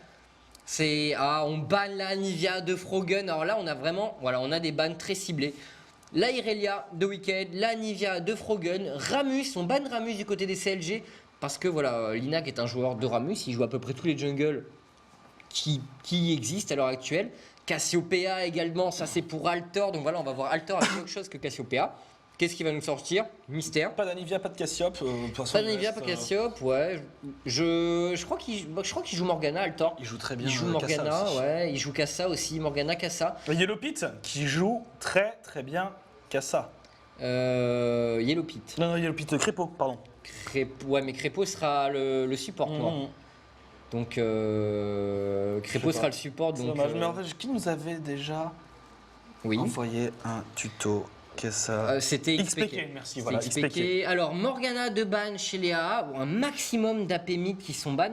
On ban la Nivea de Frogun. Alors là, on a vraiment, voilà, on a des bans très ciblés. La Irelia de Wicked, la Nivea de Frogun, Ramus, on ban Ramus du côté des CLG parce que voilà, Linac est un joueur de Ramus, il joue à peu près tous les jungles qui existent à l'heure actuelle. Cassiopeia également, ça c'est pour Altor, donc voilà, on va voir Altor avec autre chose que Cassiopeia. Qu'est-ce qui va nous sortir? Mystère. Pas d'Anivia, pas de Cassiope. Pas d'Anivia, pas Cassiope, ouais. Je crois qu'il joue Morgana, Altor. Il joue très bien. Il joue Kassa Morgana, aussi. ouais, il joue Kassa aussi, Morgana, Kassa. Yellow Pit qui joue très très bien Kassa. Yellow Pit. Non, Yellow Pit, Crépo, pardon. Ouais, mais Crépo sera le support, moi. Donc Crépo sais sera pas. le support. C'est Donc, dommage. Mais en fait, qui nous avait déjà oui. envoyé un tuto Kassa C'était XPK, merci, voilà, C'était XPK. Alors Morgana de ban chez Léa, un maximum d'AP mid qui sont ban.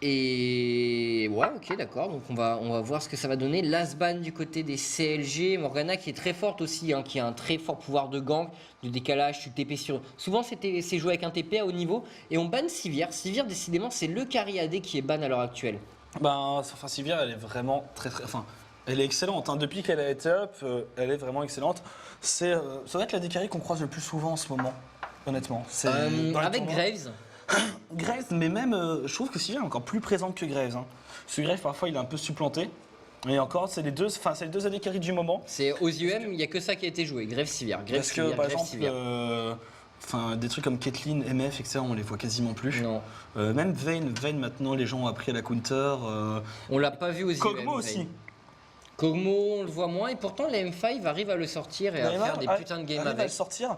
Et ouais, ok, d'accord. Donc on va voir ce que ça va donner. Last ban du côté des CLG. Morgana qui est très forte aussi, hein, qui a un très fort pouvoir de gank, de décalage, tu TP sur. Souvent c'est joué avec un TP à haut niveau. Et on ban Sivir. Sivir, décidément, c'est le carry AD qui est ban à l'heure actuelle. Enfin, Sivir, elle est vraiment très très. Enfin, elle est excellente. Hein. Depuis qu'elle a été up, elle est vraiment excellente. Ça doit être la décarry qu'on croise le plus souvent en ce moment, honnêtement. C'est dans les Avec tournois. Graves. Graves, mais même, je trouve que Sivir est encore plus présente que Graves. Hein. Parce que Graves, parfois, il est un peu supplanté. Et encore, c'est les deux AD carry du moment. C'est aux UM, il n'y a que ça qui a été joué. Grave Sivir. Parce que, par exemple, des trucs comme Caitlyn, MF, etc., on les voit quasiment plus. Non. Même Vayne, maintenant, les gens ont appris à la counter. On l'a pas vu aux Kog'Maw UM. aussi. Kog'Maw, on le voit moins. Et pourtant, les M5 arrivent à le sortir et à faire des putains de games arrive à le avec. sortir.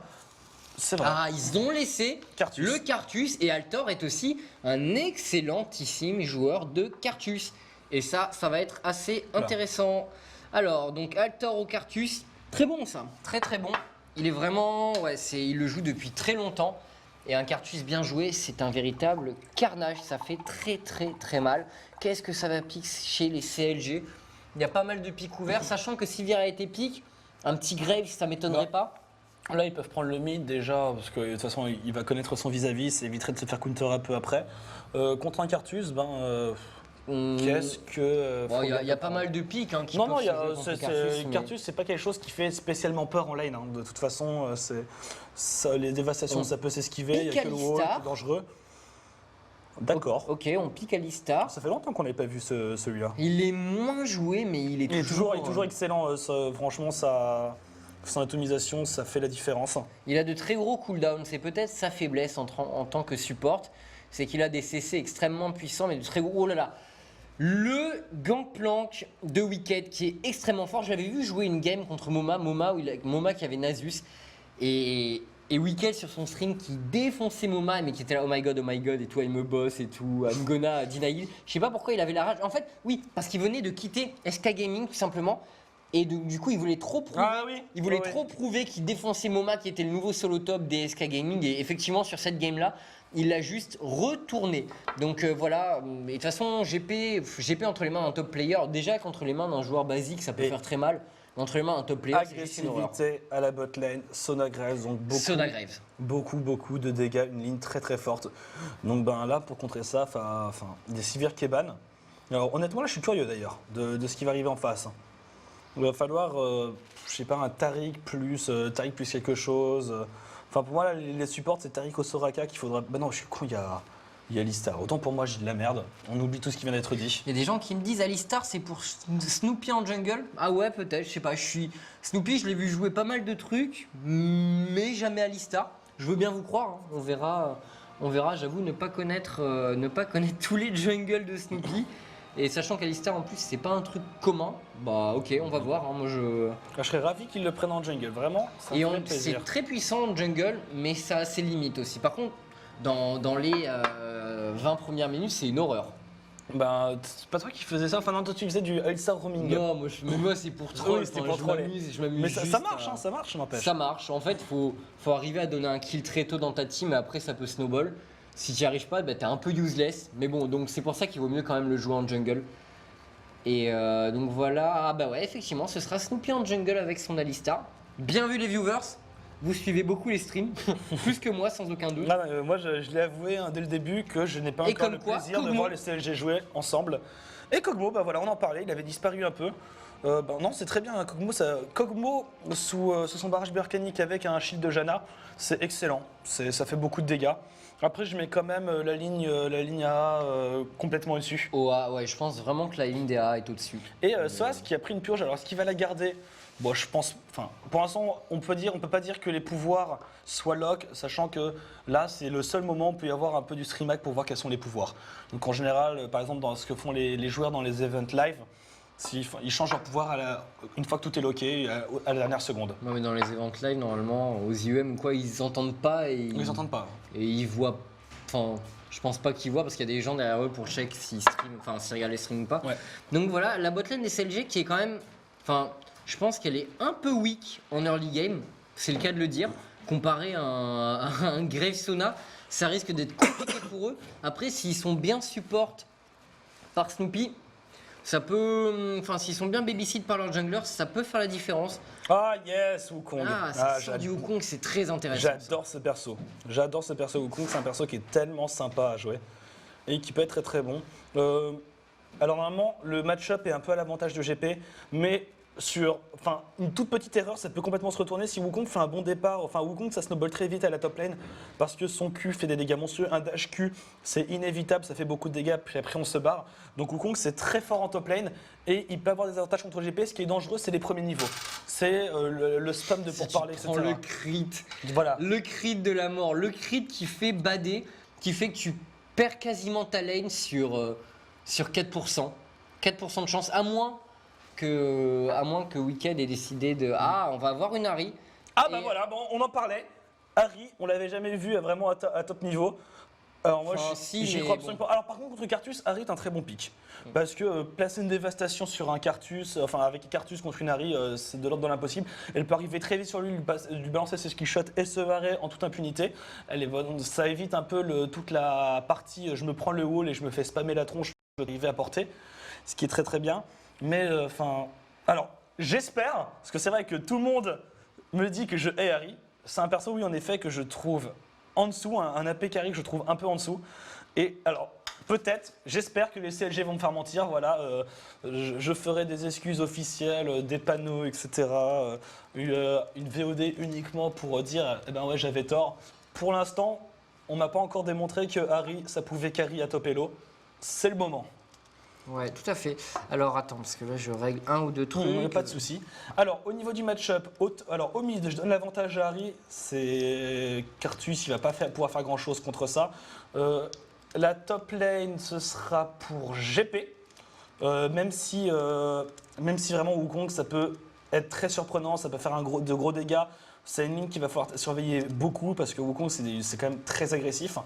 C'est vrai. Ah, ils ont laissé Cartus. le Cartus. Et Altor est aussi un excellentissime joueur de Cartus. Et ça va être assez intéressant. Alors, donc Altor au Cartus, très bon ça, très très bon. Il est vraiment, il le joue depuis très longtemps. Et un Cartus bien joué, c'est un véritable carnage. Ça fait très très très mal. Qu'est-ce que ça va piquer chez les CLG? Il y a pas mal de pics ouverts, sachant que si Vira était pique, un petit Grave, ça m'étonnerait pas. Là, ils peuvent prendre le mid déjà, parce que de toute façon, il va connaître son vis-à-vis, ça éviterait de se faire counter un peu après. Contre un Cartus, qu'est-ce que. Il y a pas mal de pics qui Non, peuvent se jouer contre Cartus, mais- c'est pas quelque chose qui fait spécialement peur en lane. Hein. De toute façon, les dévastations, ça peut s'esquiver, il y a que le wall qui est dangereux. D'accord. Ok, on pique Alistar. Ça fait longtemps qu'on n'avait pas vu celui-là. Il est moins joué, mais il est toujours excellent. Franchement, son atomisation, ça fait la différence. Il a de très gros cooldowns. C'est peut-être sa faiblesse en tant que support. C'est qu'il a des CC extrêmement puissants, mais de très gros. Oh là là! Le Gangplank de Wicked qui est extrêmement fort. Je l'avais vu jouer une game contre Moma qui avait Nasus. Et Wicked sur son stream qui défonçait Moma, mais qui était là, oh my god, et tout, il me boss et tout, I'm gonna deny it. Je sais pas pourquoi il avait la rage. En fait, oui, parce qu'il venait de quitter SK Gaming tout simplement. Et du coup, il voulait trop prouver, trop prouver qu'il défonçait Moma, qui était le nouveau solo top des SK Gaming. Et effectivement, sur cette game-là, il l'a juste retourné. Donc voilà. Et de toute façon, GP entre les mains d'un top player, déjà qu'entre les mains d'un joueur basique, ça peut faire très mal. Entre les mains d'un top player, c'est juste une horreur. Agressivité à la bot lane, Sona Graves, donc beaucoup de dégâts, une ligne très très forte. Donc là, pour contrer ça, des Sivir Keban. Alors honnêtement, là, je suis curieux d'ailleurs de ce qui va arriver en face. Il va falloir, je sais pas, un Taric plus quelque chose. Enfin, pour moi, là, les supports, c'est Taric au Soraka qu'il faudra. Bah non, je suis con, il y a Alistar. Autant pour moi, j'ai de la merde. On oublie tout ce qui vient d'être dit. Il y a des gens qui me disent Alistar, c'est pour Snoopy en jungle. Ah ouais, peut-être, je sais pas. Snoopy, je l'ai vu jouer pas mal de trucs, mais jamais Alistar. Je veux bien vous croire, hein. On verra, j'avoue, ne pas connaître tous les jungles de Snoopy. Et sachant qu'Alistar en plus c'est pas un truc commun, bah ok, on va voir. Moi je serais ravi qu'ils le prennent en jungle, vraiment. Ça me ferait plaisir. C'est très puissant en jungle, mais ça a ses limites aussi. Par contre, dans les 20 premières minutes, c'est une horreur. C'est pas toi qui faisais ça, enfin non, toi tu faisais du Alistar roaming. Non, moi c'est pour troll. C'était pour troller. Je m'amuse. Mais ça marche, ça marche, n'empêche. Ça marche. En fait, faut arriver à donner un kill très tôt dans ta team, et après ça peut snowball. Si tu n'y arrives pas, t'es un peu useless. Mais bon, donc c'est pour ça qu'il vaut mieux quand même le jouer en jungle. Et donc voilà. Ah bah ouais, effectivement, ce sera Snoopy en jungle avec son Alistar. Bien vu les viewers. Vous suivez beaucoup les streams, plus que moi sans aucun doute. Moi je l'ai avoué dès le début que je n'ai pas encore le plaisir de voir les CLG jouer ensemble. Et Kog'Maw, voilà, on en parlait, il avait disparu un peu. Non, c'est très bien, hein, Kog'Maw sous son barrage volcanique avec un shield de Janna, c'est excellent, ça fait beaucoup de dégâts. Après, je mets quand même la ligne A complètement au-dessus. Ouais, je pense vraiment que la ligne des A est au-dessus. Et Soaz qui a pris une purge, alors est-ce qu'il va la garder? Bon, je pense, pour l'instant, on peut pas dire que les pouvoirs soient lock, sachant que là, c'est le seul moment où il peut y avoir un peu du stream hack pour voir quels sont les pouvoirs. Donc en général, par exemple, dans ce que font les joueurs dans les events live, ils changent leur pouvoir une fois que tout est locké, à la dernière seconde. Non, mais dans les events live, normalement, aux IEM ou quoi, ils entendent pas. Ils entendent pas. Et ils voient. Enfin, je pense pas qu'ils voient parce qu'il y a des gens derrière eux pour check s'ils regardent les streams ou pas. Ouais. Donc voilà, la botlane des CLG qui est quand même. Enfin, je pense qu'elle est un peu weak en early game, c'est le cas de le dire. Comparé à un Grave Sona, ça risque d'être compliqué pour eux. Après, s'ils sont bien support par Snoopy, ça peut. Enfin, s'ils sont bien babysit par leur jungler, ça peut faire la différence. Ah yes, Wukong. Du Wukong, c'est très intéressant. J'adore ce perso. Wukong, c'est un perso qui est tellement sympa à jouer et qui peut être très très bon. Alors normalement, le match-up est un peu à l'avantage de GP, mais une toute petite erreur, ça peut complètement se retourner si Wukong fait un bon départ. Wukong, ça snowball très vite à la top lane parce que son Q fait des dégâts monstrueux. Un dash Q, c'est inévitable, ça fait beaucoup de dégâts, puis après on se barre. Donc Wukong, c'est très fort en top lane et il peut avoir des avantages contre GP. Ce qui est dangereux, c'est les premiers niveaux. C'est le spam de pourparler, etc. Le crit. Voilà. Le crit de la mort. Le crit qui fait bader, qui fait que tu perds quasiment ta lane sur 4%. 4% de chance, à moins que Wicked ait décidé de on va avoir une Ahri. Voilà, on en parlait. Ahri, on l'avait jamais vu vraiment à top niveau. Alors moi, Enfin, j'y mais crois absolument pas. Alors par contre, contre Cartus, Harry est un très bon pick. Parce que placer une dévastation sur un Cartus, enfin avec Cartus contre une Harry, c'est de l'ordre de l'impossible. Elle peut arriver très vite sur lui, lui balancer ses skill shots et se barrer en toute impunité. Ça évite un peu toute la partie je me prends le wall et je me fais spammer la tronche pour arriver à porter. Ce qui est très très bien. Mais enfin... alors, j'espère, parce que c'est vrai que tout le monde me dit que je hais Harry. C'est un perso, oui, en effet, que je trouve en dessous, un AP carry que je trouve un peu en dessous. Et alors, peut-être, j'espère que les CLG vont me faire mentir. Voilà, je ferai des excuses officielles, des panneaux, etc. Une VOD uniquement pour dire, eh ben ouais, j'avais tort. Pour l'instant, on m'a pas encore démontré que Harry, ça pouvait carry à top elo. C'est le moment. Ouais, tout à fait. Alors attends, parce que là je règle un ou deux trucs. Pas de souci. Alors au niveau du match-up, au mid, je donne l'avantage à Harry. C'est Cartus, il va pas pouvoir faire grand chose contre ça. La top lane, ce sera pour GP. Même si vraiment Wukong, ça peut être très surprenant, ça peut faire de gros dégâts. C'est une ligne qu'il va falloir surveiller beaucoup parce que Wukong c'est quand même très agressif.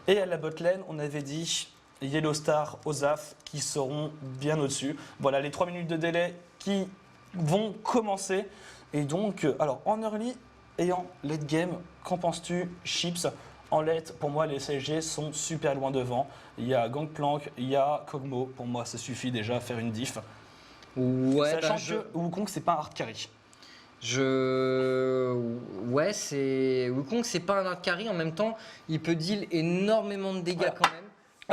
Et à la bot lane, on avait dit Yellow Star, Ozaf qui seront bien au-dessus. Voilà les 3 minutes de délai qui vont commencer. Et donc, alors en early et en late game, qu'en penses-tu, Chips? En late, pour moi, les CLG sont super loin devant. Il y a Gangplank, il y a Kog'Maw. Pour moi, ça suffit déjà à faire une diff. Ouais, Sachant que Wukong, c'est pas un hard carry. Ouais, Wukong, c'est pas un hard carry. En même temps, il peut deal énormément de dégâts quand même.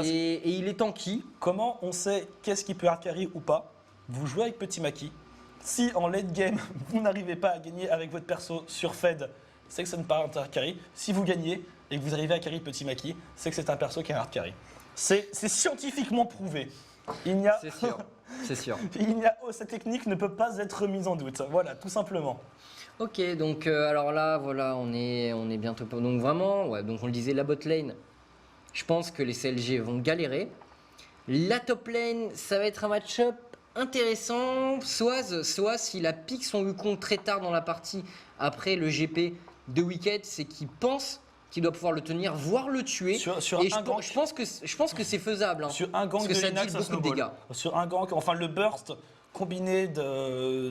Et il est tanky. Comment on sait qu'est-ce qui peut hard carry ou pas? Vous jouez avec Petit Maki. Si en late game, vous n'arrivez pas à gagner avec votre perso sur Fed, c'est que ça ne pas un hard carry. Si vous gagnez et que vous arrivez à carry Petit Maki, c'est que c'est un perso qui est un hard carry. C'est scientifiquement prouvé. C'est sûr, c'est sûr. Cette technique ne peut pas être remise en doute. Voilà, tout simplement. Ok, donc alors là, voilà, on est bientôt. Donc vraiment, ouais, donc on le disait, la bot lane, je pense que les CLG vont galérer. La top lane, ça va être un match-up intéressant. Soaz, s'il a piqué son Wukong très tard dans la partie après le GP de Wicked, c'est qu'il pense qu'il doit pouvoir le tenir, voire le tuer. Sur et un gank, je pense que c'est faisable. Hein, sur un gank parce que de ça Linax, deal beaucoup de dégâts. Sur un gank, enfin le burst combiné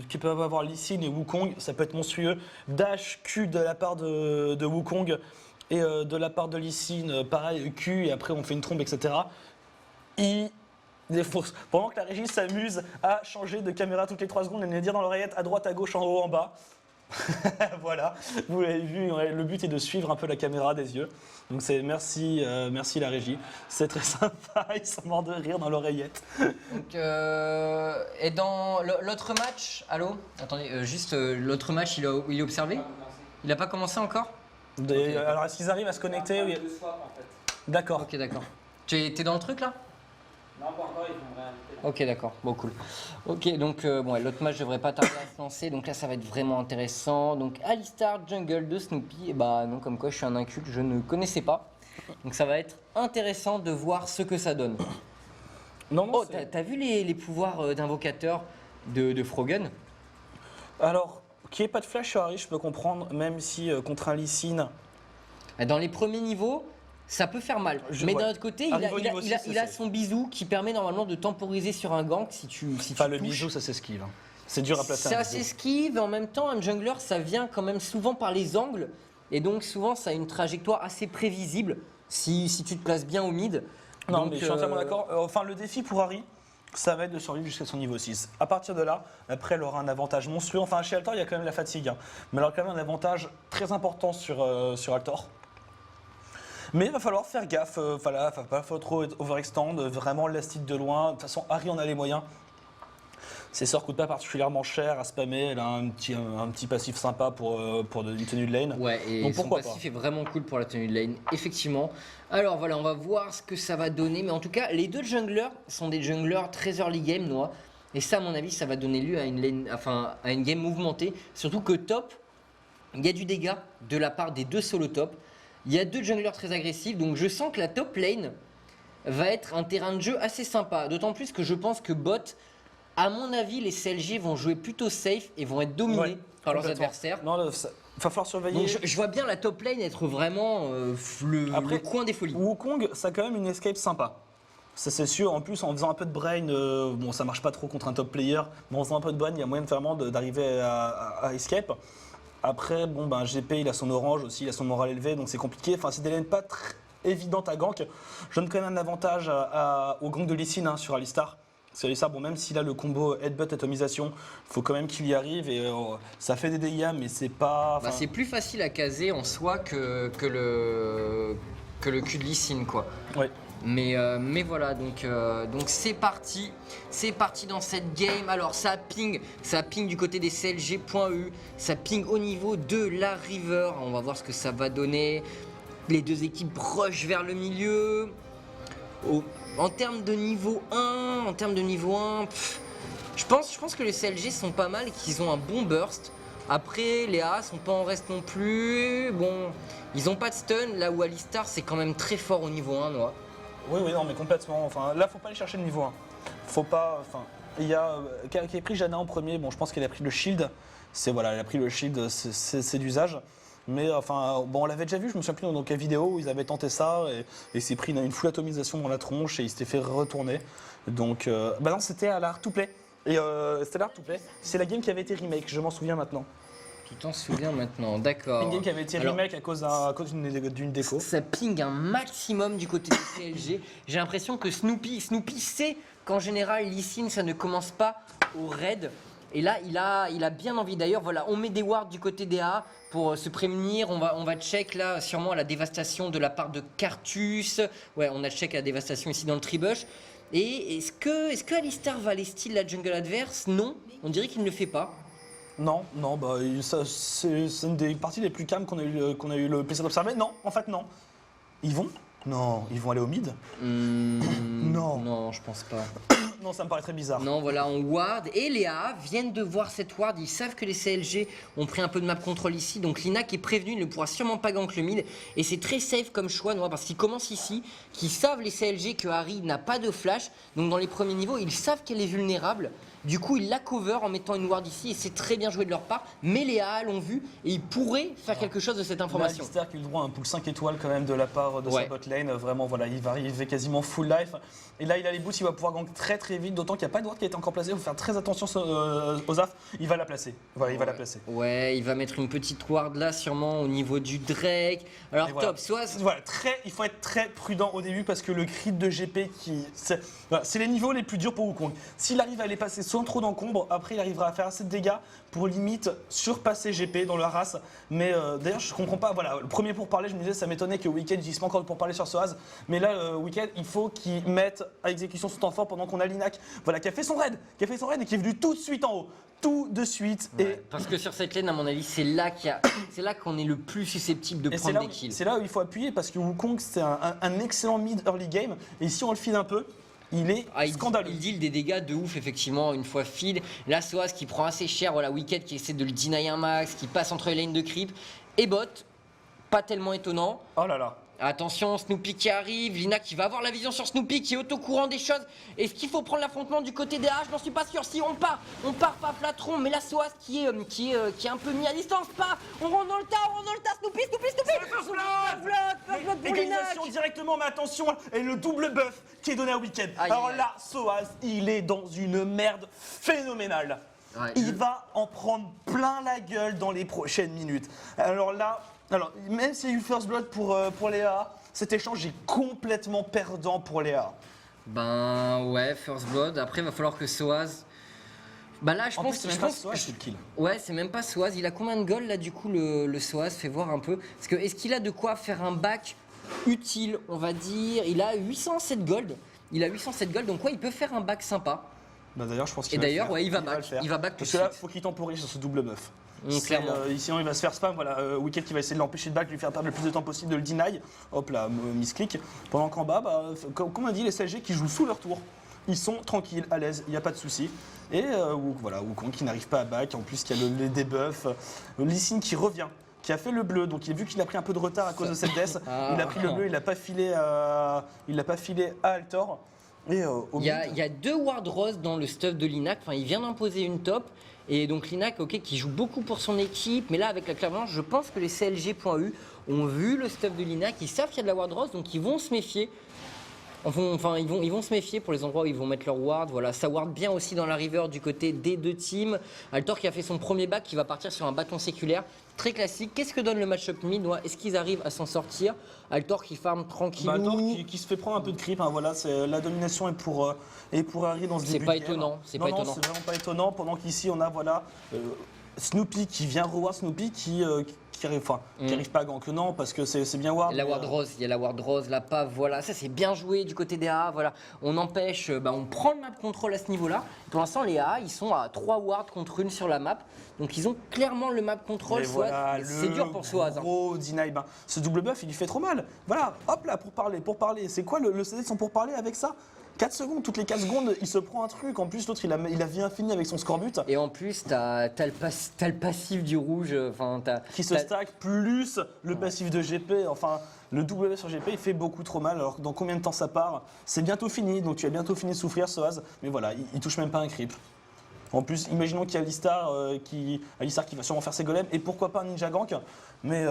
qui peuvent avoir Lee Sin et Wukong, ça peut être monstrueux. Dash Q de la part de Wukong et de la part de Lee Sin, pareil Q et après on fait une trombe, etc. Il défonce. Pendant que la régie s'amuse à changer de caméra toutes les 3 secondes et me dire dans l'oreillette à droite, à gauche, en haut, en bas. Voilà, vous l'avez vu, le but est de suivre un peu la caméra des yeux. Donc merci la régie, c'est très sympa, ils sont morts de rire dans l'oreillette. Donc, et dans l'autre match, allô? Attendez, l'autre match, il est observé? Il n'a pas commencé encore? Alors est-ce qu'ils arrivent à se connecter? Oui. D'accord. Ok, d'accord. T'es dans le truc là? Non, pas encore, ils vont réinviter. Ok, d'accord. Bon, cool. Ok, donc bon, l'autre match devrait pas tarder à se lancer. Donc là, ça va être vraiment intéressant. Donc Alistar, jungle de Snoopy. Et bah non, comme quoi, je suis un inculte, je ne connaissais pas. Donc ça va être intéressant de voir ce que ça donne. Non, Oh, t'as vu les pouvoirs d'invocateur de Frogun? Alors, qu'il n'y ait pas de flash sur Harry, je peux comprendre, même si contre un Lee Sin. Dans les premiers niveaux, ça peut faire mal. Mais d'un autre côté, il a son bisou qui permet normalement de temporiser sur un gank si tu le touches. bisou, ça s'esquive. C'est dur à placer. Ça s'esquive, et en même temps, un jungler, ça vient quand même souvent par les angles. Et donc souvent, ça a une trajectoire assez prévisible si tu te places bien au mid. Non, donc, mais je suis entièrement d'accord. Enfin, le défi pour Harry, ça va être de survivre jusqu'à son niveau 6. À partir de là, après, elle aura un avantage monstrueux. Enfin, chez Altor, il y a quand même la fatigue. Hein. Mais elle aura quand même un avantage très important sur Altor. Mais il va falloir faire gaffe, il ne va pas trop overextend, vraiment l'astide de loin. De toute façon, Harry en a les moyens. Ses sorts ne coûtent pas particulièrement cher à spammer. Elle a un petit passif sympa pour une tenue de lane. Ouais, et donc, son passif est vraiment cool pour la tenue de lane, effectivement. Alors voilà, on va voir ce que ça va donner. Mais en tout cas, les deux junglers sont des junglers très early game, Noah. Et ça, à mon avis, ça va donner lieu à une game mouvementée. Surtout que top, il y a du dégât de la part des deux solo top. Il y a deux junglers très agressifs, donc je sens que la top lane va être un terrain de jeu assez sympa. D'autant plus que je pense que bot, à mon avis, les CLG vont jouer plutôt safe et vont être dominés par leurs Complètement. adversaires. Non, il va falloir surveiller. Donc je vois bien la top lane être vraiment le Après, coin des folies. Wukong, ça a quand même une escape sympa. Ça c'est sûr, en plus en faisant un peu de brain, bon ça marche pas trop contre un top player, mais en faisant un peu de brain, il y a moyen de vraiment d'arriver à escape. Après, bon ben GP il a son orange aussi, il a son moral élevé, donc c'est compliqué. Enfin c'est des lanes pas très évidentes à gank. Je donne quand même un avantage au gank de Lee Sin hein, sur Alistar. Parce que Alistar, bon même s'il a le combo headbutt atomisation, il faut quand même qu'il y arrive et ça fait des dégâts, mais c'est pas. Bah, c'est plus facile à caser en soi que le cul de Lee Sin, quoi. Ouais. Mais voilà, donc c'est parti dans cette game. Alors ça ping du côté des CLG.eu, ça ping au niveau de la river. On va voir ce que ça va donner. Les deux équipes rush vers le milieu. En termes de niveau 1, je pense que les CLG sont pas mal et qu'ils ont un bon burst. Après, les AA sont pas en reste non plus. Bon, ils ont pas de stun, là où Alistar c'est quand même très fort au niveau 1, Noah. Oui, non, mais complètement. Enfin, là, faut pas aller chercher le niveau 1. Faut pas. Enfin, il y a qui a pris Janna en premier. Bon, je pense qu'elle a pris le shield. Elle a pris le shield, c'est d'usage. Mais enfin, bon, on l'avait déjà vu. Je me souviens plus dans quelle vidéo où ils avaient tenté ça et s'est pris une full atomisation dans la tronche et il s'était fait retourner. Donc, bah non, c'était à l'art to play. Et c'était l'art to play. C'est la game qui avait été remake. Je m'en souviens maintenant. Tu t'en souviens maintenant, d'accord. Une game qui avait été remake à cause d'une déco. Ça ping un maximum du côté du CLG. J'ai l'impression que Snoopy sait qu'en général, Lee Sin, ça ne commence pas au raid. Et là, il a bien envie. D'ailleurs, voilà, on met des wards du côté des A pour se prémunir. On va check là, sûrement la dévastation de la part de Cartus. Ouais, on a check la dévastation ici dans le tribush. Et est-ce que Alistar va aller style la jungle adverse? Non, on dirait qu'il ne le fait pas. Non, bah, c'est une des parties les plus calmes qu'on a eu le plaisir d'observer. Non, en fait, non. Ils vont aller au mid. Non, je pense pas. Non, ça me paraît très bizarre. Non, voilà, on ward. Et les AA viennent de voir cette ward. Ils savent que les CLG ont pris un peu de map control ici. Donc Lina qui est prévenu, il ne pourra sûrement pas gank le mid. Et c'est très safe comme choix, Noah, parce qu'ils commencent ici, qu'ils savent les CLG que Harry n'a pas de flash. Donc dans les premiers niveaux, ils savent qu'elle est vulnérable. Du coup, ils la cover en mettant une ward ici. Et c'est très bien joué de leur part. Mais les AA l'ont vu et ils pourraient faire quelque chose de cette information. Alistar qui a eu le droit à un pool 5 étoiles quand même de la part de sa bot lane. Vraiment, voilà, il va arriver quasiment full life. Et là, il a les boosts, il va pouvoir gank très vite. D'autant qu'il n'y a pas de ward qui a été encore placé. Il faut faire très attention aux AF. Il va la placer. Voilà, il va la placer. Ouais, il va mettre une petite ward là, sûrement au niveau du Drake. Alors, voilà. top, soit. Voilà, il faut être très prudent au début parce que le crit de GP, c'est les niveaux les plus durs pour Wukong. S'il arrive à les passer sans trop d'encombre, après il arrivera à faire assez de dégâts pour limite surpasser GP dans la race. Mais d'ailleurs, je comprends pas. Voilà, le premier pour parler, je me disais, ça m'étonnait que Wicked n'utilise pas encore pour parler sur Soaz. Mais là, Wicked, il faut qu'il mette à exécution son temps fort pendant qu'on a Linac, voilà, qui a fait son raid et qui est venu tout de suite en haut. Tout de suite. Ouais, et parce que sur cette lane, à mon avis, c'est là qu'on est le plus susceptible de prendre des kills. C'est là où il faut appuyer parce que Wukong, c'est un excellent mid early game. Et si on le feed un peu, il est scandaleux. Il deal des dégâts de ouf, effectivement, une fois feed. Là, Soaz qui prend assez cher. Voilà, Wicked qui essaie de le deny un max, qui passe entre les lanes de creep. Et bot, pas tellement étonnant. Oh là là. Attention, Snoopy qui arrive, Lina qui va avoir la vision sur Snoopy qui est au courant des choses. Est-ce qu'il faut prendre l'affrontement du côté des H? Je n'en suis pas sûr. Si on part pas Flatron, mais la Soaz qui est un peu mis à distance. Pas, on rentre dans le tas, Snoopy. Blood pour Lina. Égalisation directement, mais attention, et le double buff qui est donné au week-end. Alors là, Soaz, il est dans une merde phénoménale. Ouais, il va en prendre plein la gueule dans les prochaines minutes. Alors là, même s'il y a eu First Blood pour Léa, cet échange est complètement perdant pour Léa. Ben ouais, First Blood. Après, il va falloir que Soaz. Bah là, je pense que c'est le kill. Ouais, c'est même pas Soaz. Il a combien de gold là du coup le Soaz? Fais voir un peu. Parce que est-ce qu'il a de quoi faire un back utile, on va dire? Il a 807 gold. Donc ouais, il peut faire un back sympa. Bah d'ailleurs, je pense qu'il va le faire. Ouais, il va back tout de suite. Parce que là, faut qu'il temporise sur ce double buff. Sinon, il va se faire spam. Voilà, Wicked qui va essayer de l'empêcher de back, lui faire perdre le plus de temps possible, de le deny. Hop là, misclick. Pendant qu'en bas, comme on a dit, les CLG qui jouent sous leur tour, ils sont tranquilles, à l'aise, il n'y a pas de souci. Et voilà, Wukong qui n'arrive pas à back, en plus qu'il y a les debuffs. Lee Sin qui revient, qui a fait le bleu, donc vu qu'il a pris un peu de retard à cause de cette death, il a pris le bleu, il n'a pas filé à Altor. Et au Il mid, y a 2 Ward Rose dans le stuff de Linac. Enfin, il vient d'imposer une top. Et donc Linac, ok, qui joue beaucoup pour son équipe. Mais là, avec la claire blanche, je pense que les CLG.U ont vu le stuff de Linac. Ils savent qu'il y a de la Ward Rose, donc ils vont se méfier. Enfin, ils vont se méfier pour les endroits où ils vont mettre leur ward. Voilà, ça ward bien aussi dans la river du côté des deux teams. Altor qui a fait son premier back, qui va partir sur un bâton séculaire. Très classique. Qu'est-ce que donne le match-up mid? Est-ce qu'ils arrivent à s'en sortir? Altor qui farm tranquillou. Altor qui se fait prendre un peu de creep, hein, voilà, la domination est pour Harry dans ce début de game. C'est pas étonnant. C'est vraiment pas étonnant, pendant qu'ici on a Snoopy qui vient revoir Snoopy qui arrive pas à gank, non, parce que c'est bien ward. Il y a la ward rose, la pave, voilà, ça c'est bien joué du côté des AA, voilà. On empêche, on prend le map control à ce niveau-là. Pour l'instant, les AA, ils sont à 3 wards contre 1 sur la map, donc ils ont clairement le map control. Voilà, c'est dur pour Soaz. Gros deny, ce double buff, il lui fait trop mal. Voilà, hop là, pour parler. C'est quoi le CD de son pourparler avec ça? 4 secondes, toutes les 4 secondes, il se prend un truc. En plus, l'autre, il a vie infinie avec son scorbut. Et en plus, t'as le passif du rouge. Qui se stack, plus le passif de GP. Enfin, le W sur GP, il fait beaucoup trop mal. Alors, dans combien de temps ça part? C'est bientôt fini, donc tu as bientôt fini de souffrir, Soaz. Mais voilà, il touche même pas un creep. En plus, imaginons qu'il y a Alistar qui va sûrement faire ses golems, et pourquoi pas un Ninja Gank. Mais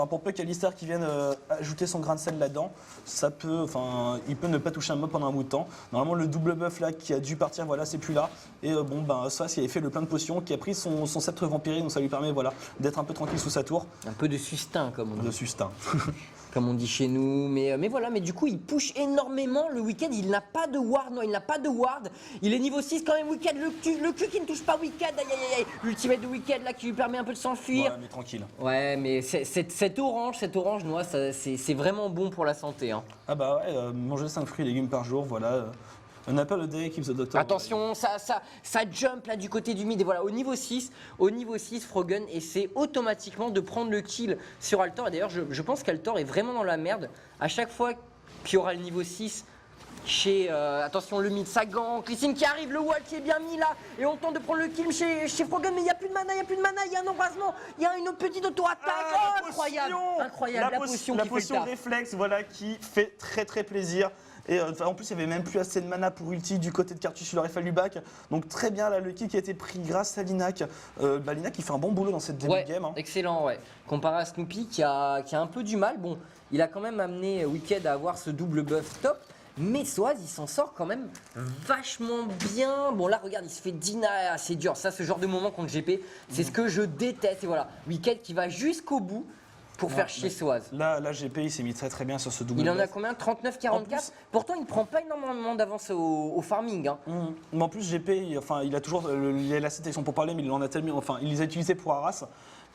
pour peu qu'Alistar qui vienne ajouter son grain de sel là-dedans, il peut ne pas toucher un mob pendant un bout de temps. Normalement, le double buff là qui a dû partir, voilà, c'est plus là. Et ça, qui avait fait le plein de potions, qui a pris son sceptre vampiré, donc ça lui permet d'être un peu tranquille sous sa tour. Un peu de sustain, comme on dit. De sustain. Comme on dit chez nous, mais voilà, mais du coup il push énormément le Wicked, il n'a pas de ward, non il n'a pas de ward, il est niveau 6 quand même Wicked, le cul qui ne touche pas Wicked, aïe aïe aïe, l'ultimate de Wicked là qui lui permet un peu de s'enfuir. Ouais mais tranquille. Ouais mais cette orange noix, c'est vraiment bon pour la santé. Hein. Ah bah ouais, manger 5 fruits et légumes par jour, voilà. Un apple a day keeps the doctor. Attention, ça jump là du côté du mid et voilà au niveau 6 Froggen essaie automatiquement de prendre le kill sur Altor et d'ailleurs je pense qu'Altor est vraiment dans la merde. À chaque fois qu'il y aura le niveau 6 chez attention le mid, ça gank, Lissine qui arrive, le wall qui est bien mis là et on tente de prendre le kill chez Froggen mais il n'y a plus de mana, il y a un embrasement, il y a une petite auto-attaque, incroyable, la potion réflexe, voilà, qui fait très très plaisir. Et en plus, il n'y avait même plus assez de mana pour ulti du côté de Cartus, il aurait fallu back. Donc très bien là, le kill qui a été pris grâce à Linac. Linac qui fait un bon boulot dans cette début de game. Hein. Excellent, ouais. Comparé à Snoopy qui a un peu du mal. Bon, il a quand même amené Wicked à avoir ce double buff top. Mais Soaz, il s'en sort quand même vachement bien. Bon là, regarde, il se fait deny, c'est dur. Ça, ce genre de moment contre GP, c'est ce que je déteste. Et voilà, Wicked qui va jusqu'au bout. Pour faire chier Soaz. Là, GP, il s'est mis très très bien sur ce double. Il en a combien? 39-44. Pourtant, il ne prend pas énormément d'avance au farming. Hein. Mais en plus, GP, il a toujours la sélection pour parler, mais il en a tellement, il les a utilisés pour Arras.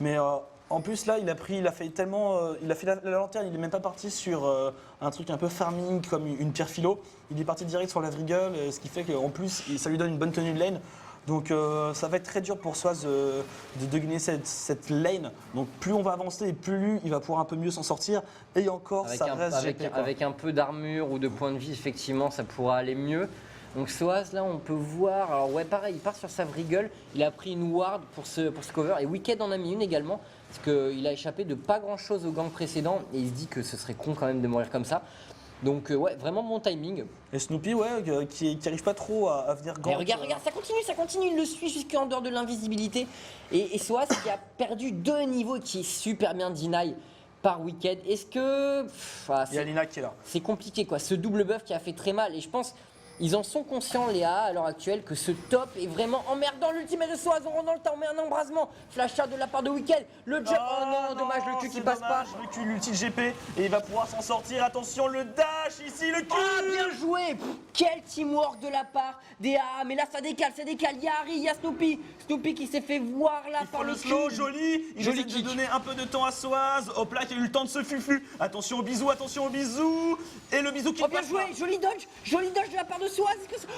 Mais en plus, là, il a fait la lanterne. Il n'est même pas parti sur un truc un peu farming comme une pierre philo. Il est parti direct sur la Vriggle, ce qui fait qu'en plus, ça lui donne une bonne tenue de lane. Donc ça va être très dur pour Soaz de gagner cette lane. Donc plus on va avancer et plus il va pouvoir un peu mieux s'en sortir. Et encore, ça reste GP. Avec un peu d'armure ou de points de vie, effectivement, ça pourra aller mieux. Donc Soaz, là, on peut voir... Alors ouais, pareil, il part sur sa Vriggle. Il a pris une ward pour ce cover. Et Wicked en a mis une également. Parce qu'il a échappé de pas grand-chose au gang précédent. Et il se dit que ce serait con quand même de mourir comme ça. Donc ouais, vraiment bon timing. Et Snoopy, qui arrive pas trop à venir gank. Regarde, ça continue, il le suit jusqu'en dehors de l'invisibilité. Et Soaz qui a perdu 2 niveaux et qui est super bien deny par Wicked. Est-ce que... il y a Lina qui est là. C'est compliqué quoi, ce double buff qui a fait très mal. Et je pense... Ils en sont conscients, les AA, à l'heure actuelle, que ce top est vraiment emmerdant. L'ultimate de Soaz, on rentre dans le temps, on met un embrasement. Flash shot de la part de Wicked. Le jump, oh non, dommage, le cul qui passe pas. Le cul, l'ulti GP, et il va pouvoir s'en sortir. Attention, le dash ici, le cul. Ah, bien joué. Quel teamwork de la part des AA. Mais là, ça décale. Il y a Harry, il y a Snoopy. Snoopy qui s'est fait voir là par le slow, cul. joli. Il essaie de donner un peu de temps à Soaz. Hop là, qui a eu le temps de se fufu. Attention au bisou. Et le bisou qui bien joué, joli dodge de la part de Soaz.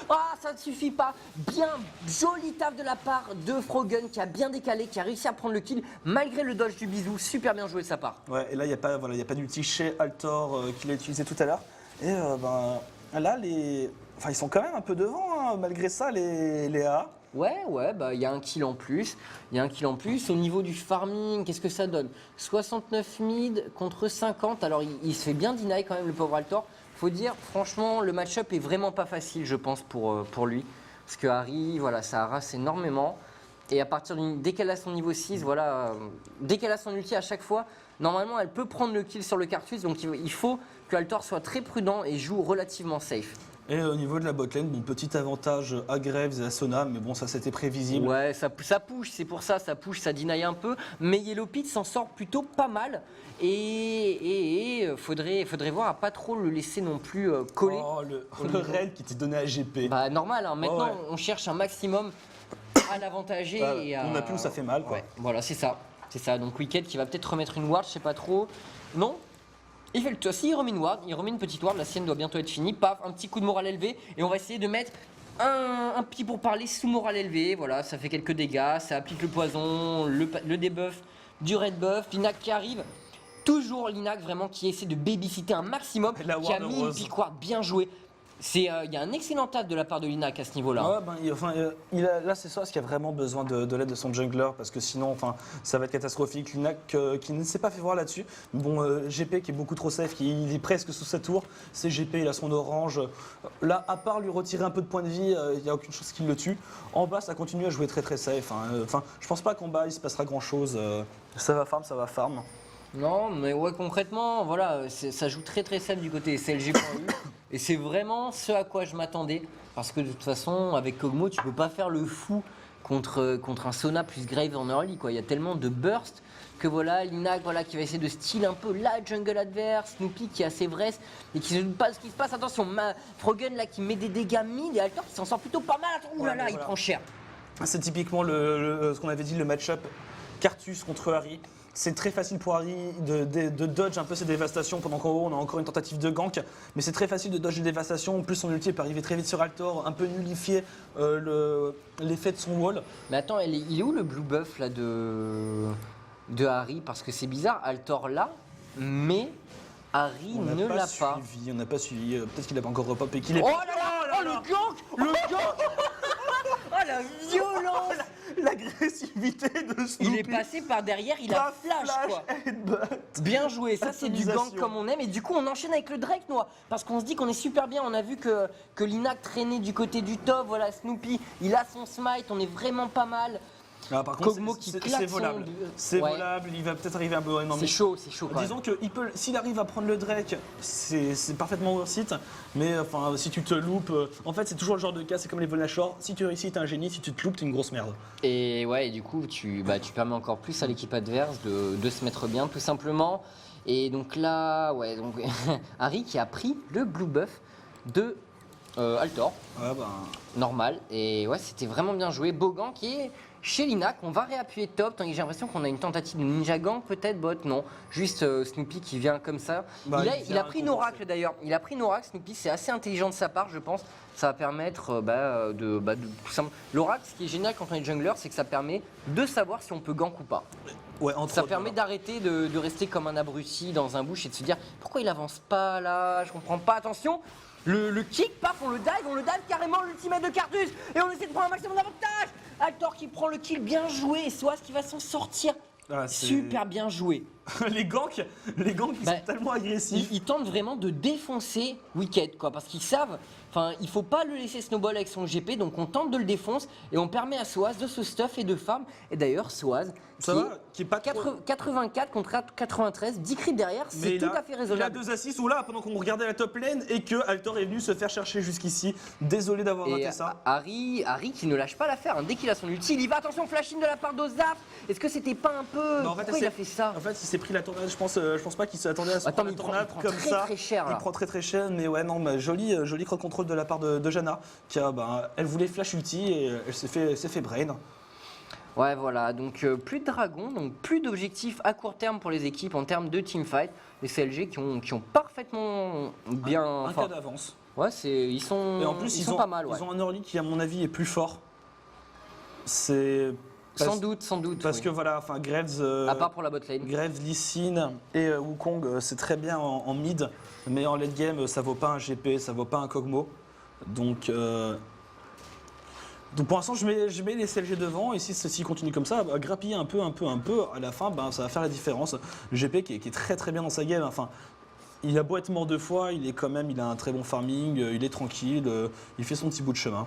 Ah, ça ne suffit pas. Bien, joli taf de la part de Froggen qui a bien décalé, qui a réussi à prendre le kill malgré le dodge du bisou. Super bien joué de sa part. Ouais, et là, il n'y a pas d'ulti chez Altor qu'il a utilisé tout à l'heure. Et là, ils sont quand même un peu devant, hein, malgré ça, les AA. Ouais, il y a un kill en plus. Au niveau du farming, qu'est-ce que ça donne? 69 mid contre 50. Alors, il se fait bien deny quand même, le pauvre Altor. faut dire, franchement, le match-up est vraiment pas facile, je pense, pour lui. Parce que Harry, voilà, ça harasse énormément. Et à partir dès qu'elle a son niveau 6, voilà, dès qu'elle a son ulti à chaque fois, normalement, elle peut prendre le kill sur le Carthus. Donc il faut que Altor soit très prudent et joue relativement safe. Et au niveau de la botlane, bon, petit avantage à Graves et à Sona, mais bon, ça c'était prévisible. Ouais, ça push, c'est pour ça, ça push, ça deny un peu. Mais Yellow Pit s'en sort plutôt pas mal. Et faudrait voir à pas trop le laisser non plus coller. Oh, le raid qui était donné à GP. Bah normal, hein. Maintenant ouais. on cherche un maximum à l'avantager. Bah, et à... on a plus où ça fait mal, quoi. Ouais, voilà, c'est ça. C'est ça. Donc Wicked qui va peut-être remettre une ward, je sais pas trop. Non, il fait le tour. Si il remet une ward, il remet une petite ward, la sienne doit bientôt être finie. Paf, un petit coup de morale élevé. Et on va essayer de mettre un petit pourparler sous morale élevé. Voilà, ça fait quelques dégâts, ça applique le poison, le debuff du red buff. Linac qui arrive. Toujours Linac vraiment qui essaie de babysitter un maximum. La Qui a ward mis une rose. pick ward bien jouée. Il y a un excellent tap de la part de Linac à ce niveau-là. Ouais, là, c'est ça, parce qu'il a vraiment besoin de l'aide de son jungler, parce que sinon, ça va être catastrophique. Linac qui ne s'est pas fait voir là-dessus. Bon, GP qui est beaucoup trop safe, il est presque sous sa tour. C'est GP, il a son orange. Là, à part lui retirer un peu de points de vie, il n'y a aucune chose qui le tue. En bas, ça continue à jouer très très safe. Je pense pas qu'en bas, il se passera grand-chose. Ça va farm. Non, mais ouais, concrètement, voilà, ça joue très très safe du côté CLG.eu. Et c'est vraiment ce à quoi je m'attendais. Parce que de toute façon, avec Kog'Maw, tu peux pas faire le fou contre un Sona plus Grave en early, quoi. Il y a tellement de burst que voilà, Linac voilà, qui va essayer de steal un peu la jungle adverse, Snoopy qui est assez vrai et qui ne sait pas ce qui se passe. Attention, Froggen là qui met des dégâts mid et Altor qui s'en sort plutôt pas mal. Ouh là là, il prend cher. C'est typiquement ce qu'on avait dit, le match-up Carthus contre Harry. C'est très facile pour Harry de dodge un peu ses dévastations pendant qu'en haut on a encore une tentative de gank. Mais c'est très facile de dodge les dévastations. En plus, son ulti peut arriver très vite sur Altor, un peu nullifier l'effet de son wall. Mais attends, il est où le blue buff là de Harry? Parce que c'est bizarre, Altor là, mais Harry ne l'a pas. On n'a pas suivi. Peut-être qu'il n'a pas encore repop et qu'il est. Oh là là, oh, le gank. Oh la violence. L'agressivité de Snoopy. Il est passé par derrière, il a flash quoi. Headbutt. Bien joué, ça c'est du gank comme on aime. Et du coup on enchaîne avec le Drake Noah. Parce qu'on se dit qu'on est super bien. On a vu que Linac traînait du côté du top. Voilà, Snoopy, il a son smite, on est vraiment pas mal. Ah, par contre, Kog'Maw qui c'est claque volable. son... C'est Ouais. volable, il va peut-être arriver un peu. Non, mais C'est chaud quand disons même. que s'il arrive à prendre le Drake, c'est parfaitement worth it. Mais si tu te loupes, en fait, c'est toujours le genre de cas, c'est comme les Volnashor. Si tu réussis, t'es un génie. Si tu te loupes, t'es une grosse merde. Et ouais, et du coup, tu permets encore plus à l'équipe adverse de se mettre bien, tout simplement. Et donc là, ouais, donc Harry qui a pris le blue buff de Altor, Ouais, normal. Et ouais, c'était vraiment bien joué. Bogan qui est chez Linac, on va réappuyer top. J'ai l'impression qu'on a une tentative de ninja gang, peut-être bot, non. Juste Snoopy qui vient comme ça. Bah, il a pris une oracle d'ailleurs. Il a pris une oracle, Snoopy, c'est assez intelligent de sa part, je pense. Ça va permettre de tout simplement. L'oracle, ce qui est génial quand on est jungler, c'est que ça permet de savoir si on peut gank ou pas. ouais, entre Ça autres, permet d'arrêter de rester comme un abruti dans un bush et de se dire pourquoi il avance pas là, je comprends pas, attention. Le kick, paf, on le dive carrément l'ultimate de Carthus et on essaie de prendre un maximum d'avantage. Altor qui prend le kill, bien joué, et Soaz qui va s'en sortir. Ah, c'est- Super bien joué. les ganks, ils Bah, sont tellement agressifs. Ils tentent vraiment de défoncer Wicked, quoi, parce qu'ils savent, il faut pas le laisser snowball avec son GP, donc on tente de le défoncer et on permet à Soaz de se stuff et de farm. Et d'ailleurs, Soaz, qui est pas trop... 84 contre 93, 10 creeps derrière, c'est tout à fait Il a raisonnable. 2 assists ou là pendant qu'on regardait la top lane et que Altor est venu se faire chercher jusqu'ici. Désolé d'avoir Et raté ça. Harry qui ne lâche pas l'affaire, hein. Dès qu'il a son ulti, il y va. Attention, flash in de la part d'Ozap. Est-ce que c'était pas un peu. Non, en fait, Pourquoi il a fait ça? En fait, il s'est pris la tornade. Je pense pas qu'il s'attendait à se Attends, prendre mais la il prend tornade comme très, ça. très cher, là. Il prend très très cher, mais ouais, non, mais joli cross control de la part de Janna, qui a, elle voulait flash ulti et elle s'est fait brain. Ouais, voilà. Donc, plus de dragons, donc plus d'objectifs à court terme pour les équipes en termes de teamfight. Les CLG qui ont parfaitement bien. Un cas d'avance. Ouais, ils sont, Et en plus, ils sont pas mal. Ouais. Ils ont un early qui, à mon avis, est plus fort. C'est. Sans doute. Parce Oui. que voilà, Graves. À part pour la botlane. Graves, Lee Sin et Wukong, c'est très bien en mid, mais en late game, ça vaut pas un GP, ça vaut pas un Kog'Maw. Donc pour l'instant, je mets les CLG devant, et si ceci continue comme ça, grappiller un peu, à la fin, ça va faire la différence. Le GP qui est très très bien dans sa game, il a beau être mort 2 fois, il a un très bon farming, il est tranquille, il fait son petit bout de chemin.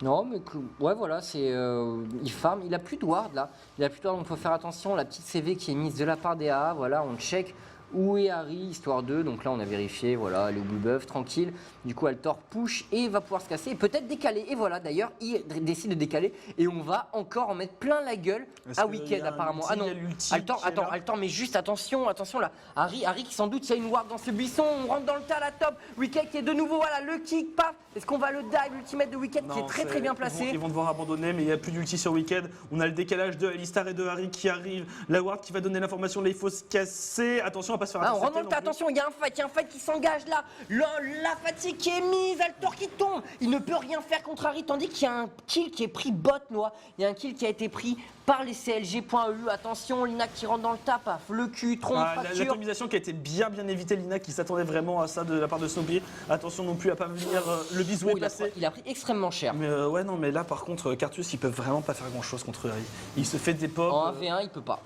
Non, mais ouais, voilà, il farm. Il a plus de ward là. Il a plus de ward, donc il faut faire attention. La petite CV qui est mise de la part des AA, voilà, on check où est Harry, histoire 2. Donc là, on a vérifié, voilà, elle est au blue buff, tranquille. Du coup, Altor push et va pouvoir se casser et peut-être décaler. Et voilà, d'ailleurs, il décide de décaler et on va encore en mettre plein la gueule à Wicked apparemment. Ah non, Altor, mais juste attention là. Harry qui sans doute, il y a une ward dans ce buisson. On rentre dans le tas, la top. Wicked qui est de nouveau, voilà, le kick, paf. Est-ce qu'on va le dive, l'ultimate de Wicked qui est très bien placé. Ils vont devoir abandonner, mais il n'y a plus d'ulti sur Wicked. On a le décalage de Alistar et de Harry qui arrive. La ward qui va donner l'information, là il faut se casser. Attention, on va pas se faire on rentre dans le tas, attention, il y a un fight qui s'engage là. La fatigue qui est mise, Altor qui tombe. Il ne peut rien faire contre Harry, tandis qu'il y a un kill qui est pris bot, noix. Il y a un kill qui a été pris par les CLG.eu. Attention, Lina qui rentre dans le tas, paf, le cul, trompe, fracture. L'atomisation qui a été bien évitée, Lina qui s'attendait vraiment à ça de la part de Snoopy. Attention non plus à pas venir, le bisou est placé. Il a pris extrêmement cher. Mais ouais, non, mais là par contre, Cartus, il peut vraiment pas faire grand chose contre Harry. Il se fait des pop. En 1v1, il peut pas.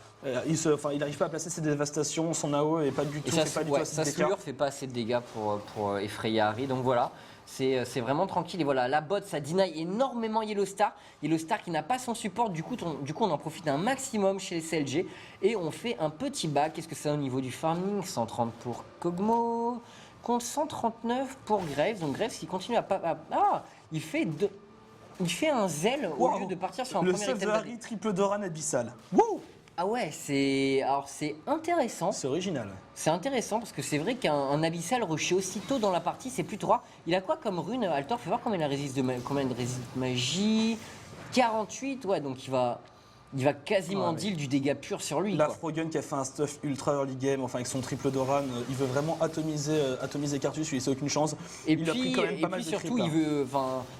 Il n'arrive pas à placer ses dévastations, son AO est pas du tout. Sa slure fait pas assez de dégâts pour effrayer Harry, donc voilà. C'est vraiment tranquille et voilà, la bot ça deny énormément Yellowstar qui n'a pas son support, du coup on en profite un maximum chez les CLG et on fait un petit back. Qu'est-ce que c'est au niveau du farming? 130 pour Kog'Maw, contre 139 pour Graves, donc Graves qui continue il fait un zèle au lieu de partir sur un le premier item. Le Harry triple Doran abyssal. Wouh! Ah ouais, c'est intéressant. C'est original. C'est intéressant parce que c'est vrai qu'un abyssal rushé aussitôt dans la partie, c'est plutôt rare. Il a quoi comme rune, Altor? Fais voir combien il résiste de magie. 48, ouais, donc il va quasiment deal du dégât pur sur lui. La Frogun qui a fait un stuff ultra early game, enfin avec son triple Doran, il veut vraiment atomiser Cartus, il laisse aucune chance. Il a pris quand même pas mal de surtout, creep,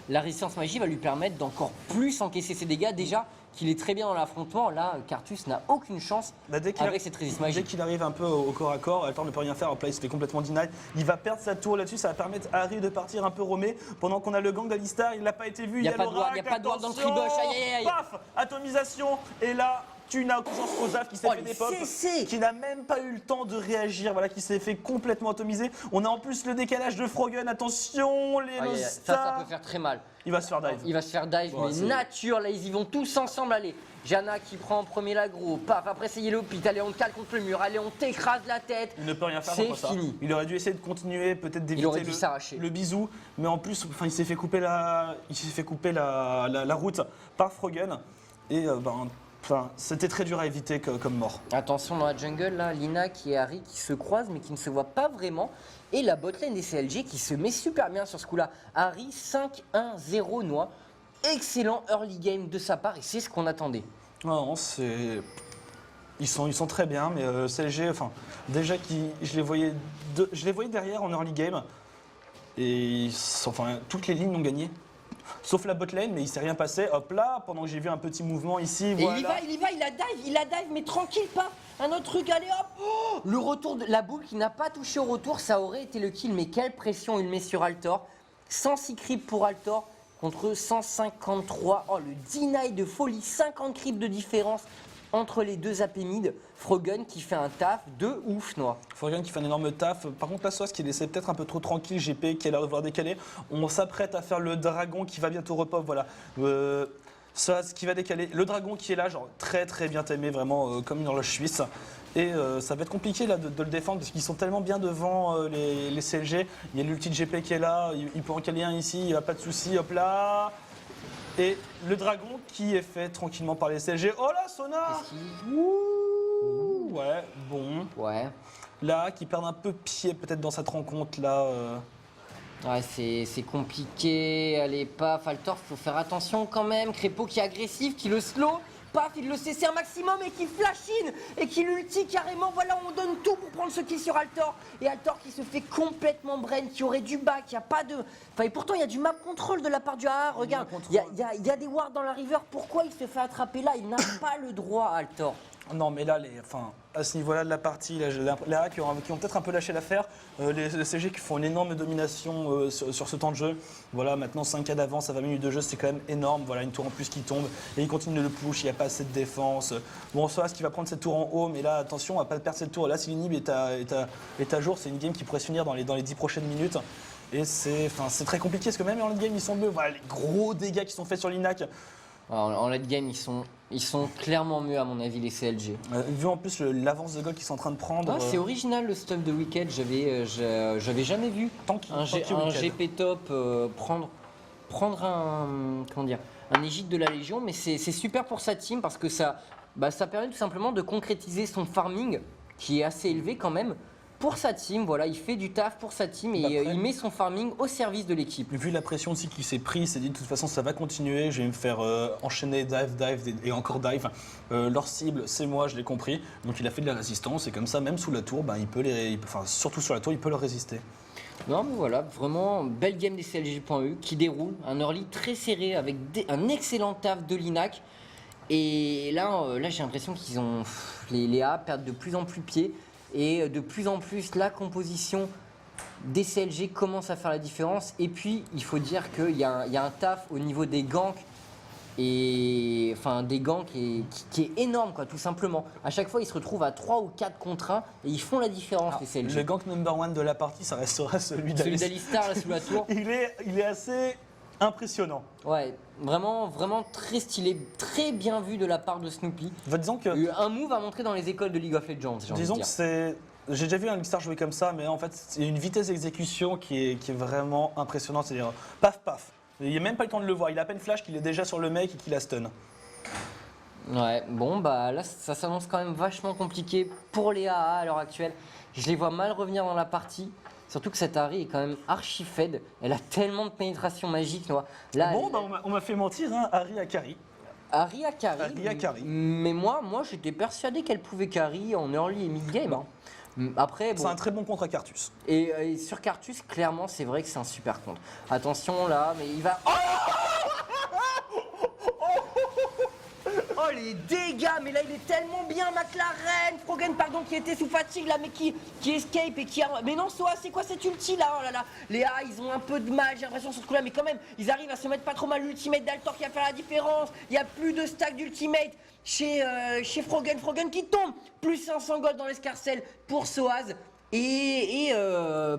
la résistance magie va lui permettre d'encore plus encaisser ses dégâts. Déjà qu'il est très bien dans l'affrontement, là, Cartus n'a aucune chance avec cette résistance magie. Dès qu'il arrive un peu au corps à corps, Altor ne peut rien faire, là il se fait complètement deny. Il va perdre sa tour là-dessus, ça va permettre à Harry de partir un peu roamé pendant qu'on a le gang d'Alistar, il n'a pas été vu, il y a pas de doigt dans le tribush, aïe. Paf, atomisation, et là tu n'as conscience Ozaf qui s'est fait des pop, qui n'a même pas eu le temps de réagir, voilà, qui s'est fait complètement atomiser. On a en plus le décalage de Frogun, attention, les ça peut faire très mal. Il va se faire dive. Mais nature, là, ils y vont tous ensemble, allez. Jana qui prend en premier l'aggro, paf, après c'est Yellow Pit, allez, on te cale contre le mur, allez, on t'écrase la tête. Il ne peut rien faire contre ça. C'est fini. Il aurait dû essayer de continuer, peut-être d'éviter le bisou, mais en plus, il s'est fait couper la route par Frogun, et c'était très dur à éviter comme mort. Attention dans la jungle, là, Lina qui et Harry qui se croisent mais qui ne se voient pas vraiment. Et la botlane des CLG qui se met super bien sur ce coup-là. Harry 5-1-0 noix. Excellent early game de sa part et c'est ce qu'on attendait. Non, ils sont très bien, mais CLG, déjà je les voyais derrière en early game et toutes les lignes ont gagné. Sauf la botlane, mais il s'est rien passé. Hop là, pendant que j'ai vu un petit mouvement ici, voilà. Et il a dive, mais tranquille, pas un autre truc, allez hop. Le retour de la boule qui n'a pas touché au retour, ça aurait été le kill, mais quelle pression il met sur Altor. 106 creeps pour Altor contre 153. Oh, le deny de folie, 50 creeps de différence entre les deux AP mid. Frogun qui fait un taf de ouf, noix. Frogun qui fait un énorme taf. Par contre, la sauce qui laissait peut-être un peu trop tranquille, GP qui a l'air de voir décaler. On s'apprête à faire le dragon qui va bientôt repop, voilà. Sauce qui va décaler. Le dragon qui est là, genre très bien timé, vraiment comme une horloge suisse. Et ça va être compliqué là, de le défendre parce qu'ils sont tellement bien devant les CLG. Il y a l'ulti de GP qui est là, il peut en caler un ici, il n'y a pas de souci, hop là. Et le dragon qui est fait tranquillement par les CLG. Oh là, Sona! Ouais, bon. Ouais. Là, qui perd un peu pied peut-être dans cette rencontre là. Ouais, c'est compliqué. Allez, paf, Altor, faut faire attention quand même. Crépeau qui est agressif, qui le slow. Paf, il le cesse un maximum et qui flash in et qui l'ulti carrément. Voilà, on donne tout pour prendre ce kill sur Altor. Et Altor qui se fait complètement brain, qui aurait du back, il n'y a pas de. Enfin, et pourtant, il y a du map control de la part du AA. Regarde, il y a des wards dans la river. Pourquoi il se fait attraper là? Il n'a pas le droit, Altor. Non, mais là, à ce niveau-là de la partie, là, les Haras qui ont peut-être un peu lâché l'affaire, les CG qui font une énorme domination sur ce temps de jeu. Voilà, maintenant 5K d'avance à 20 minutes de jeu, c'est quand même énorme. Voilà, une tour en plus qui tombe et ils continuent de le push, il n'y a pas assez de défense. Bon, Soaz qui va prendre cette tour en haut, mais là, attention, on va pas perdre cette tour. Là, si l'inhib est à jour, c'est une game qui pourrait se finir dans les 10 prochaines minutes. Et c'est très compliqué parce que même en late game, ils sont mieux. Voilà, les gros dégâts qui sont faits sur l'Inac. En late game, ils sont clairement mieux à mon avis les CLG. Vu en plus l'avance de gold qu'ils sont en train de prendre. Ah, c'est original le stuff de Wicked, j'avais jamais vu un GP top prendre un égide de la Légion, mais c'est super pour sa team parce que ça permet tout simplement de concrétiser son farming qui est assez élevé quand même. Pour sa team, voilà, il fait du taf pour sa team et il met son farming au service de l'équipe. Vu la pression aussi qu'il s'est pris, il s'est dit de toute façon ça va continuer, je vais me faire enchaîner dive et encore dive. Leur cible, c'est moi, je l'ai compris. Donc il a fait de la résistance et comme ça, même sous la tour, surtout sur la tour, il peut leur résister. Non mais voilà, vraiment belle game des CLG.eu qui déroule, un early très serré avec un excellent taf de l'Inac. Et là j'ai l'impression qu'ils ont les A perdent de plus en plus pied. Et de plus en plus, la composition des CLG commence à faire la différence. Et puis, il faut dire qu'il y a un taf au niveau des ganks. Des ganks qui est énorme, quoi, tout simplement. À chaque fois, ils se retrouvent à 3 ou 4 contre 1 et ils font la différence, les CLG. Le gank number 1 de la partie, ça restera celui d'Alistar, là, sous la tour. Il est assez impressionnant. Ouais, vraiment très stylé, très bien vu de la part de Snoopy. Disons que un move à montrer dans les écoles de League of Legends. Disons que j'ai déjà vu un Alistar jouer comme ça, mais en fait, c'est une vitesse d'exécution qui est vraiment impressionnante. C'est-à-dire, paf, paf. Il n'y a même pas le temps de le voir. Il a à peine flash qu'il est déjà sur le mec et qu'il a stun. Ouais, bon, là, ça s'annonce quand même vachement compliqué pour les AA à l'heure actuelle. Je les vois mal revenir dans la partie. Surtout que cette Ahri est quand même archi fed. Elle a tellement de pénétration magique. Là, on m'a fait mentir, hein. Ahri a carry. Ahri a carry. Mais moi j'étais persuadé qu'elle pouvait carry en early et mid game. Après, c'est un très bon contre à Cartus. Et sur Cartus, clairement, c'est vrai que c'est un super contre. Attention là, mais il va. Oh les dégâts, mais là il est tellement bien McLaren, Froggen pardon qui était sous fatigue là mais qui escape et qui a... Mais non Soa, c'est quoi cette ulti là? Oh là là, les A ils ont un peu de mal j'ai l'impression sur ce coup là mais quand même ils arrivent à se mettre pas trop mal. L'ultimate d'Altor qui va faire la différence, il n'y a plus de stack d'ultimate chez Froggen qui tombe, plus 500 gold dans l'escarcelle pour Soaz. Et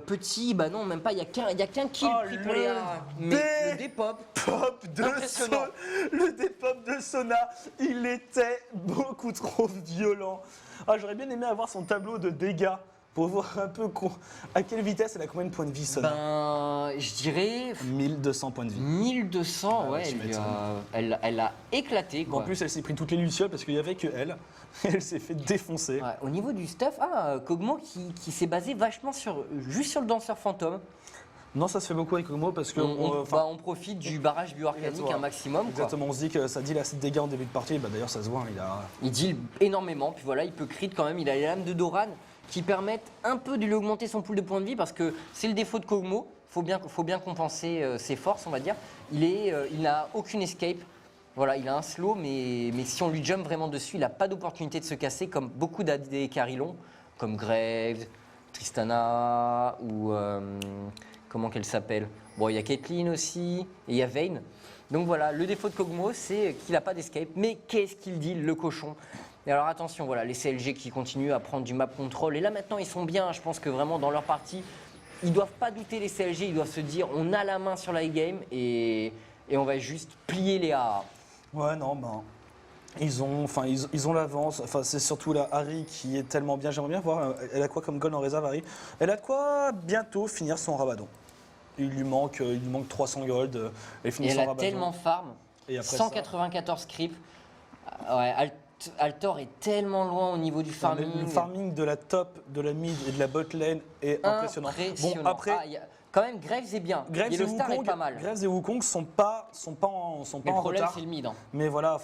petit, non même pas, il y a qu'un kill pris pour les A. Mais le dépop le dépop de Sona, il était beaucoup trop violent. J'aurais bien aimé avoir son tableau de dégâts pour voir un peu à quelle vitesse elle a combien de points de vie Sona. Je dirais 1200 points de vie. 1200, ouais, elle a éclaté quoi. En plus elle s'est pris toutes les lucioles parce qu'il n'y avait que elle. Elle s'est fait défoncer. Ouais, au niveau du stuff, Kog'Maw qui s'est basé vachement juste sur le danseur fantôme. Non, ça se fait beaucoup avec Kog'Maw parce que on profite du barrage bioarcanique un maximum. Exactement, quoi. On se dit que ça deal assez de dégâts en début de partie. D'ailleurs, ça se voit, il deal énormément. Puis voilà, il peut crit quand même. Il a les lames de Doran qui permettent un peu de lui augmenter son pool de points de vie parce que c'est le défaut de Kog'Maw. Faut bien compenser ses forces, on va dire. Il n'a aucune escape. Voilà, il a un slow, mais si on lui jump vraiment dessus, il n'a pas d'opportunité de se casser comme beaucoup d'AD carry-long, comme Graves, Tristana ou comment qu'elle s'appelle. Bon, il y a Caitlyn aussi, et il y a Vayne. Donc voilà, le défaut de Kog'Maw, c'est qu'il n'a pas d'escape, mais qu'est-ce qu'il dit, le cochon. Et alors attention, voilà, les CLG qui continuent à prendre du map control, et là maintenant ils sont bien, je pense que vraiment dans leur partie, ils ne doivent pas douter les CLG, ils doivent se dire on a la main sur la game et on va juste plier les AA. Ouais, non, ils ont l'avance. C'est surtout la Ahri qui est tellement bien. J'aimerais bien voir. Elle a quoi comme gold en réserve, Ahri? Elle a de quoi bientôt finir son Rabadon. Il lui manque 300 gold. Elle finit son elle a Rabadon. tellement farm. Et après 194 creep. Ouais, Altor est tellement loin au niveau du farming. Le farming de la top, de la mid et de la bot lane est impressionnant. Bon, après. Quand même, Graves est bien. Yellowstar est pas mal. Graves et Wukong sont pas en problème, retard. c'est le mid. Hein. Mais voilà,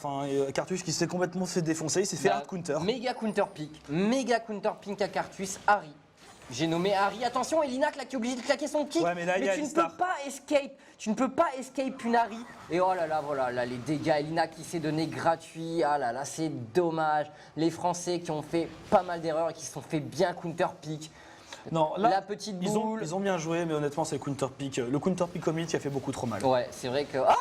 Cartus qui s'est complètement fait défoncer, il s'est fait hard counter. Méga counter pick à Cartus, Ahri. J'ai nommé Harry. Attention, Elinac là qui est obligé de claquer son kick. Ouais, mais là, il y a tu ne Alistar. peux pas escape. Tu ne peux pas escape une Harry. Et oh là là, voilà, là, les dégâts. Elinac qui s'est donné gratuit. Ah là là, c'est dommage. Les Français qui ont fait pas mal d'erreurs et qui se sont fait bien counter pick. Non, là, La petite ils boule. ont bien joué, mais honnêtement, c'est le counter pick commit qui a fait beaucoup trop mal. Ouais, c'est vrai que. Ah,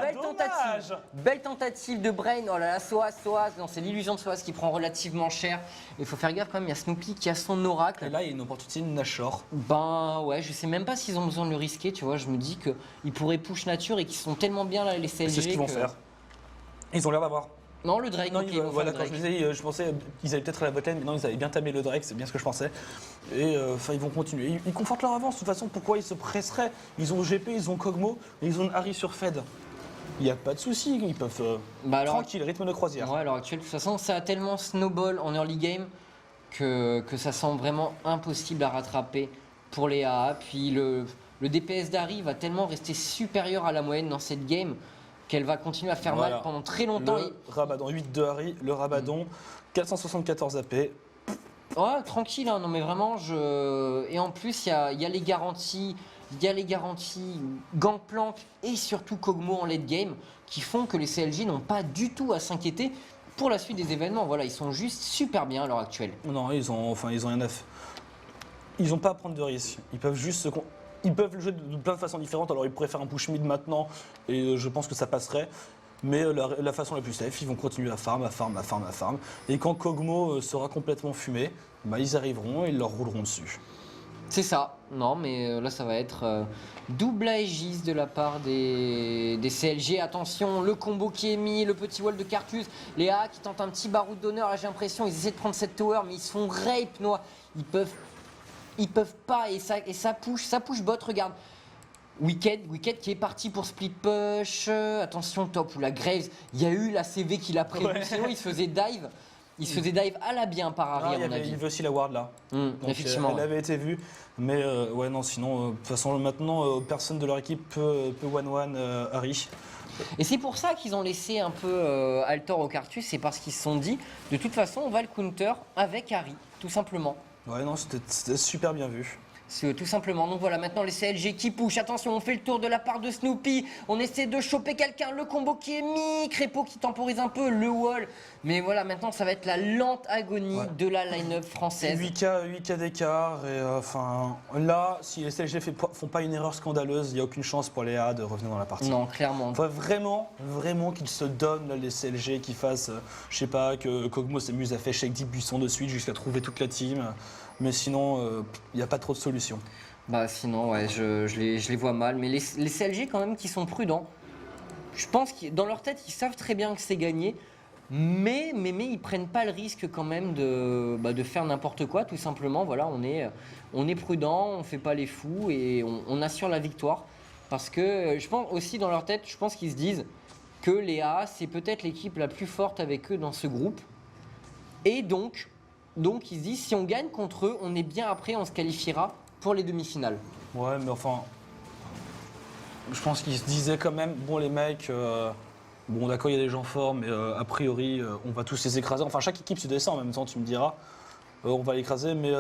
belle dommage. tentative. Belle tentative de Brain. Oh là là, Soaz. Non, c'est l'illusion de Soaz qui prend relativement cher. Il faut faire gaffe quand même, il y a Snoopy qui a son oracle. Et là, il y a une opportunité de Nashor. Ben ouais, je sais même pas s'ils ont besoin de le risquer, tu vois. Je me dis qu'ils pourraient push nature et qu'ils sont tellement bien là, les CLG. C'est ce qu'ils vont que- faire. Ils ont l'air d'avoir. Non, le Drake, Non, ok, ils vont voilà, faire quand le je Drake. disais, je pensais qu'ils allaient peut-être à la botlane, mais non, ils avaient bien tablé le Drake, c'est bien ce que je pensais. Et enfin, ils vont continuer. Ils confortent leur avance. De toute façon, pourquoi ils se presseraient? Ils ont GP, ils ont Kog'Maw, et ils ont Harry sur Fed. Il n'y a pas de souci, ils peuvent Bah alors- tranquille, rythme de croisière. Ouais, à l'heure actuelle, de toute façon, ça a tellement snowball en early game que ça semble vraiment impossible à rattraper pour les AA. Puis le DPS d'Harry va tellement rester supérieur à la moyenne dans cette game qu'elle va continuer à faire Voilà. mal pendant très longtemps. Le Rabadon 8 de Harry, le Rabadon 474 AP. Ouais, tranquille, hein, non mais vraiment, et en plus, il y a les garanties, Gangplank et surtout Kog'Maw en late game qui font que les CLG n'ont pas du tout à s'inquiéter pour la suite des événements. Voilà, ils sont juste super bien à l'heure actuelle. Non, ils ont rien à faire. Ils n'ont pas à prendre de risques. Ils peuvent juste ils peuvent le jouer de plein de façons différentes. Alors ils pourraient faire un push mid maintenant et je pense que ça passerait. Mais la façon la plus safe, ils vont continuer à farm. Et quand Kog'Maw sera complètement fumé, bah, ils arriveront et ils leur rouleront dessus. C'est ça. Non, mais là, ça va être double Aegis de la part des CLG. Attention, le combo qui est mis, le petit wall de Cartus. Les A qui tentent un petit baroud d'honneur. Là, j'ai l'impression, ils essaient de prendre cette tower, mais ils se font rape, noix. Ils peuvent pas. Et ça push bot, regarde. Wicked qui est parti pour split push. Attention, top, ou la Graves. Il y a eu la CV qu'il a prévu. Ouais. Sinon, il se faisait dive. Il se faisait dive à la bien par Harry, Ah, à mon avis. il veut aussi la ward là. Donc, Effectivement. elle avait été vue. Mais ouais, non, sinon, de toute façon, maintenant, personne de leur équipe peut one-one Harry. Et c'est pour ça qu'ils ont laissé un peu Altor au Cartus, c'est parce qu'ils se sont dit, de toute façon, on va le counter avec Harry, tout simplement. Ouais, non, c'était super bien vu. C'est tout simplement. Donc voilà, maintenant les CLG qui push. Attention, on fait le tour de la part de Snoopy. On essaie de choper quelqu'un. Le combo qui est mis. Crépeau qui temporise un peu. Le wall. Mais voilà, maintenant ça va être la lente agonie Ouais. de la line-up française. 8K d'écart. Et enfin, là, si les CLG font pas une erreur scandaleuse, il n'y a aucune chance pour les A de revenir dans la partie. Non, clairement. Il faut vraiment qu'ils se donnent là, les CLG, qu'ils fassent, je sais pas, que Kog'Maw s'amuse à faire shake 10 buissons de suite jusqu'à trouver toute la team. Mais sinon, il n'y a pas trop de solutions. Bah sinon, ouais, je les vois mal. Mais les CLG quand même qui sont prudents. Je pense que dans leur tête, ils savent très bien que c'est gagné. Mais ils prennent pas le risque quand même de faire n'importe quoi, tout simplement. Voilà, on est prudent, on fait pas les fous et on assure la victoire. Parce que je pense aussi dans leur tête, je pense qu'ils se disent que les AA, c'est peut-être l'équipe la plus forte avec eux dans ce groupe. Et donc ils se disent, si on gagne contre eux, on est bien après, on se qualifiera pour les demi-finales. Ouais, mais enfin, je pense qu'ils se disaient quand même, bon les mecs, bon d'accord il y a des gens forts, mais a priori on va tous les écraser. Enfin chaque équipe se descend en même temps, tu me diras, on va l'écraser, mais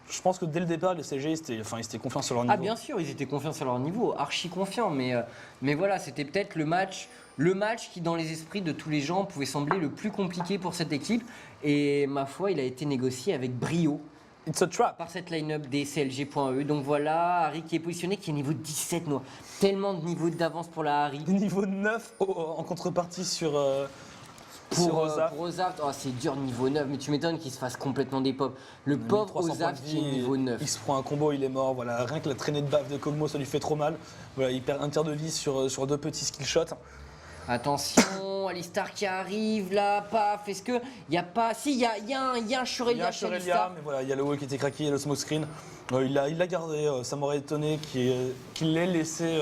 je pense que dès le départ les CG ils étaient confiants sur leur niveau. Ah bien sûr, ils étaient confiants sur leur niveau, archi confiants, mais voilà, c'était peut-être le match qui dans les esprits de tous les gens pouvait sembler le plus compliqué pour cette équipe, et ma foi, il a été négocié avec brio It's a trap. par cette line-up des CLG.E. Donc voilà, Harry qui est positionné, qui est niveau 17, noix. Tellement de niveau d'avance pour la Harry. Niveau 9 en contrepartie sur Pour Ozaf. Ozaf, oh, c'est dur niveau 9, mais tu m'étonnes qu'il se fasse complètement des pop. Le pauvre 1300 Ozaf points de qui est vie, niveau 9. Il se prend un combo, il est mort. Voilà, rien que la traînée de baffe de Kog'Maw, ça lui fait trop mal. Voilà, il perd un tiers de vie sur deux petits skill shots. Attention, Alistar qui arrive là, paf, est-ce que il y a pas... Si, il y a un Il y a Shurelia un chez Shurelia, Alistar. mais voilà, il y a le wall qui était craqué, il y a le smoke screen. Il l'a gardé, ça m'aurait étonné qu'il l'ait laissé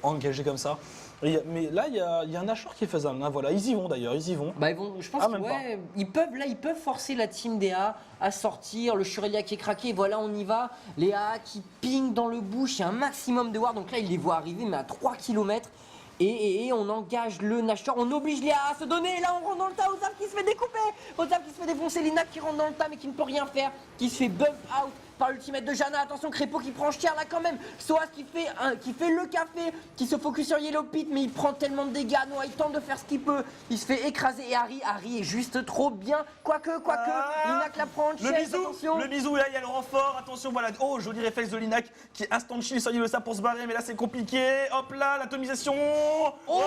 engagé comme ça. Mais là, il y a un Nashor qui est faisable. Hein, voilà, ils y vont d'ailleurs, ils y vont. Bah, je pense Ah, que même ouais, ils peuvent forcer la team des A à sortir, le Shurelia qui est craqué, voilà on y va, les A qui pingent dans le bush, il y a un maximum de ward, donc là ils les voient arriver mais à 3 km. Et on engage le Nashor, on oblige les A à se donner, et là on rentre dans le tas, Ozaf qui se fait découper, Ozaf qui se fait défoncer, Lina qui rentre dans le tas mais qui ne peut rien faire, qui se fait bump out par l'ultimate de Janna. Attention, Crépo qui prend cher là quand même. Soaz qui fait le café, qui se focus sur Yellow Pit, mais il prend tellement de dégâts. Noah, il tente de faire ce qu'il peut. Il se fait écraser. Et Harry est juste trop bien. Quoique, Linac la prend en Le chest, bisou, attention. le bisou, là il y a le renfort, attention voilà, oh joli réflexe de Linac qui instant chill sur Yellowstar pour se barrer, mais là c'est compliqué, hop là, l'atomisation. Oh,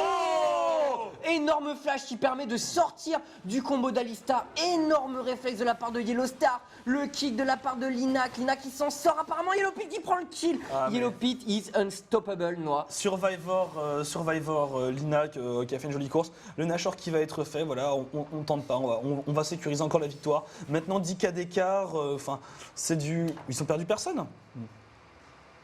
énorme flash qui permet de sortir du combo d'Alistar. Énorme réflexe de la part de Yellowstar. Le kick de la part de Linac. Linac qui s'en sort apparemment. Yellow Pit qui prend le kill. Yellow Pit is unstoppable, Noah. Survivor Linac qui a fait une jolie course. Le Nashor qui va être fait, voilà, on tente pas, on va sécuriser encore la victoire. Maintenant 10K d'écart, enfin c'est du. Ils ont perdu personne.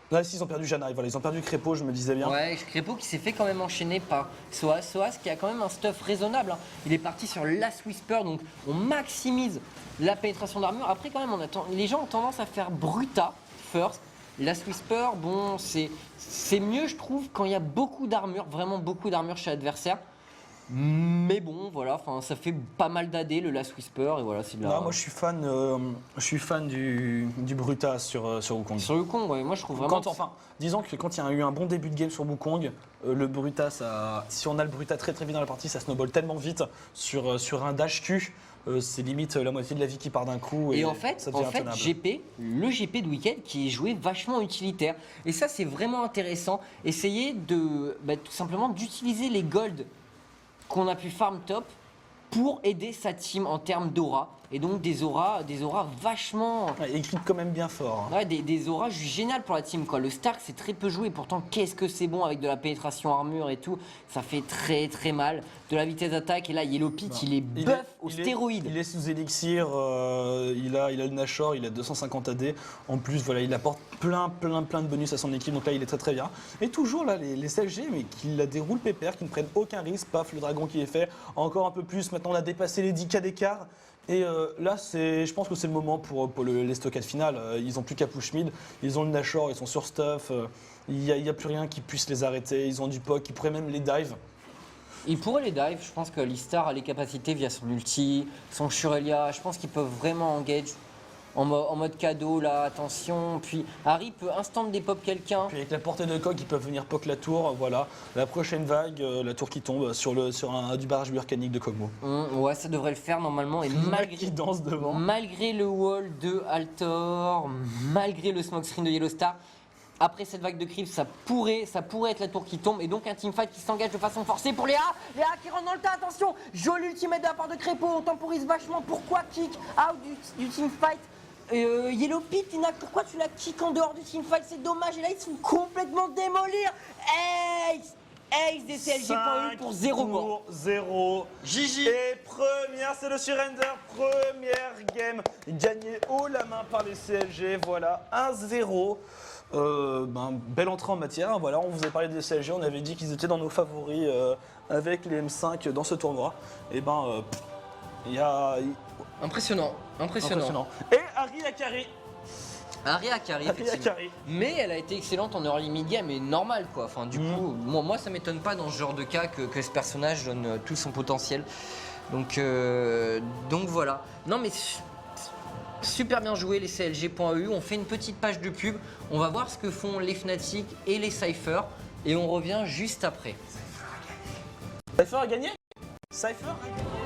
Là, si, ils ont perdu Janna, voilà, ils ont perdu Crépo, je me disais bien. Ouais, Crépo qui s'est fait quand même enchaîner par Soaz. Soaz qui a quand même un stuff raisonnable. Hein. Il est parti sur Last Whisper, donc on maximise la pénétration d'armure. Après, quand même, les gens ont tendance à faire Bruta first. Last Whisper, bon, c'est mieux, je trouve, quand il y a beaucoup d'armure, vraiment beaucoup d'armure chez l'adversaire. Mais bon, voilà, ça fait pas mal d'AD le Last Whisper et voilà, c'est bien. Non, moi je suis fan du Bruta sur Wukong. Sur Wukong, ouais, moi je trouve vraiment. Disons que quand il y a eu un bon début de game sur Wukong, le Bruta, si on a le Bruta très vite dans la partie, ça snowball tellement vite sur un dash Q. C'est limite la moitié de la vie qui part d'un coup. Et en fait, ça devient intenable. le GP de week-end qui est joué vachement utilitaire. Et ça, c'est vraiment intéressant. Essayer tout simplement d'utiliser les golds qu'on a pu farm top pour aider sa team en termes d'aura. Et donc des auras vachement... Ouais, il crit quand même bien fort. Ouais, des auras géniales pour la team, quoi. Le Stark, c'est très peu joué. Pourtant, qu'est-ce que c'est bon avec de la pénétration armure et tout. Ça fait très mal. De la vitesse d'attaque. Et là, Yellow Pit, il est buff au stéroïde. Il est sous élixir. Il a le Nashor. Il a 250 AD. En plus, voilà, il apporte plein de bonus à son équipe. Donc là, il est très bien. Et toujours là, les CLG, mais qui la déroulent pépère, qui ne prennent aucun risque. Paf, le dragon qui est fait. Encore un peu plus. Maintenant, on a dépassé les 10K d'écart. Et là, je pense que c'est le moment pour les stockades finales. Ils n'ont plus qu'à push mid, ils ont le Nashor, ils sont sur stuff. Il n'y a plus rien qui puisse les arrêter. Ils ont du POC, ils pourraient même les dive. Ils pourraient les dive. Je pense que Alistar a les capacités via son ulti, son Shurelia. Je pense qu'ils peuvent vraiment engage en mode cadeau, là, attention. Puis Harry peut instant dépop quelqu'un. Puis avec la portée de coq, ils peuvent venir poke la tour. Voilà, la prochaine vague, la tour qui tombe sur du barrage volcanique de Kog'Maw. Ouais, ça devrait le faire normalement. Et qui danse devant. Malgré le wall de Altor, malgré le smoke screen de Yellowstar, après cette vague de creep, ça pourrait être la tour qui tombe. Et donc un teamfight qui s'engage de façon forcée pour Léa. Léa qui rentre dans le tas, attention. Joli ultimate de la part de Crépo, on temporise vachement. Pourquoi kick out du teamfight? Yellow Pit, pourquoi tu la kick en dehors du teamfight? C'est dommage. Et là, ils se font complètement démolir. Ace des CLG.eu pour 0 mort. 0. Gigi. Et première, c'est le surrender. Première game gagnée haut la main par les CLG. Voilà, 1-0. Belle entrée en matière. Voilà, on vous avait parlé des CLG. On avait dit qu'ils étaient dans nos favoris avec les M5 dans ce tournoi. Et il y a. Impressionnant. Et Harry a carré. Harry a carry, mais elle a été excellente en early mid game et normal quoi. Enfin du coup, moi ça m'étonne pas dans ce genre de cas que ce personnage donne tout son potentiel. Donc voilà. Non mais super bien joué les CLG.eu. On fait une petite page de pub. On va voir ce que font les Fnatic et les Cypher et on revient juste après. Cypher a gagné. Cypher a gagné.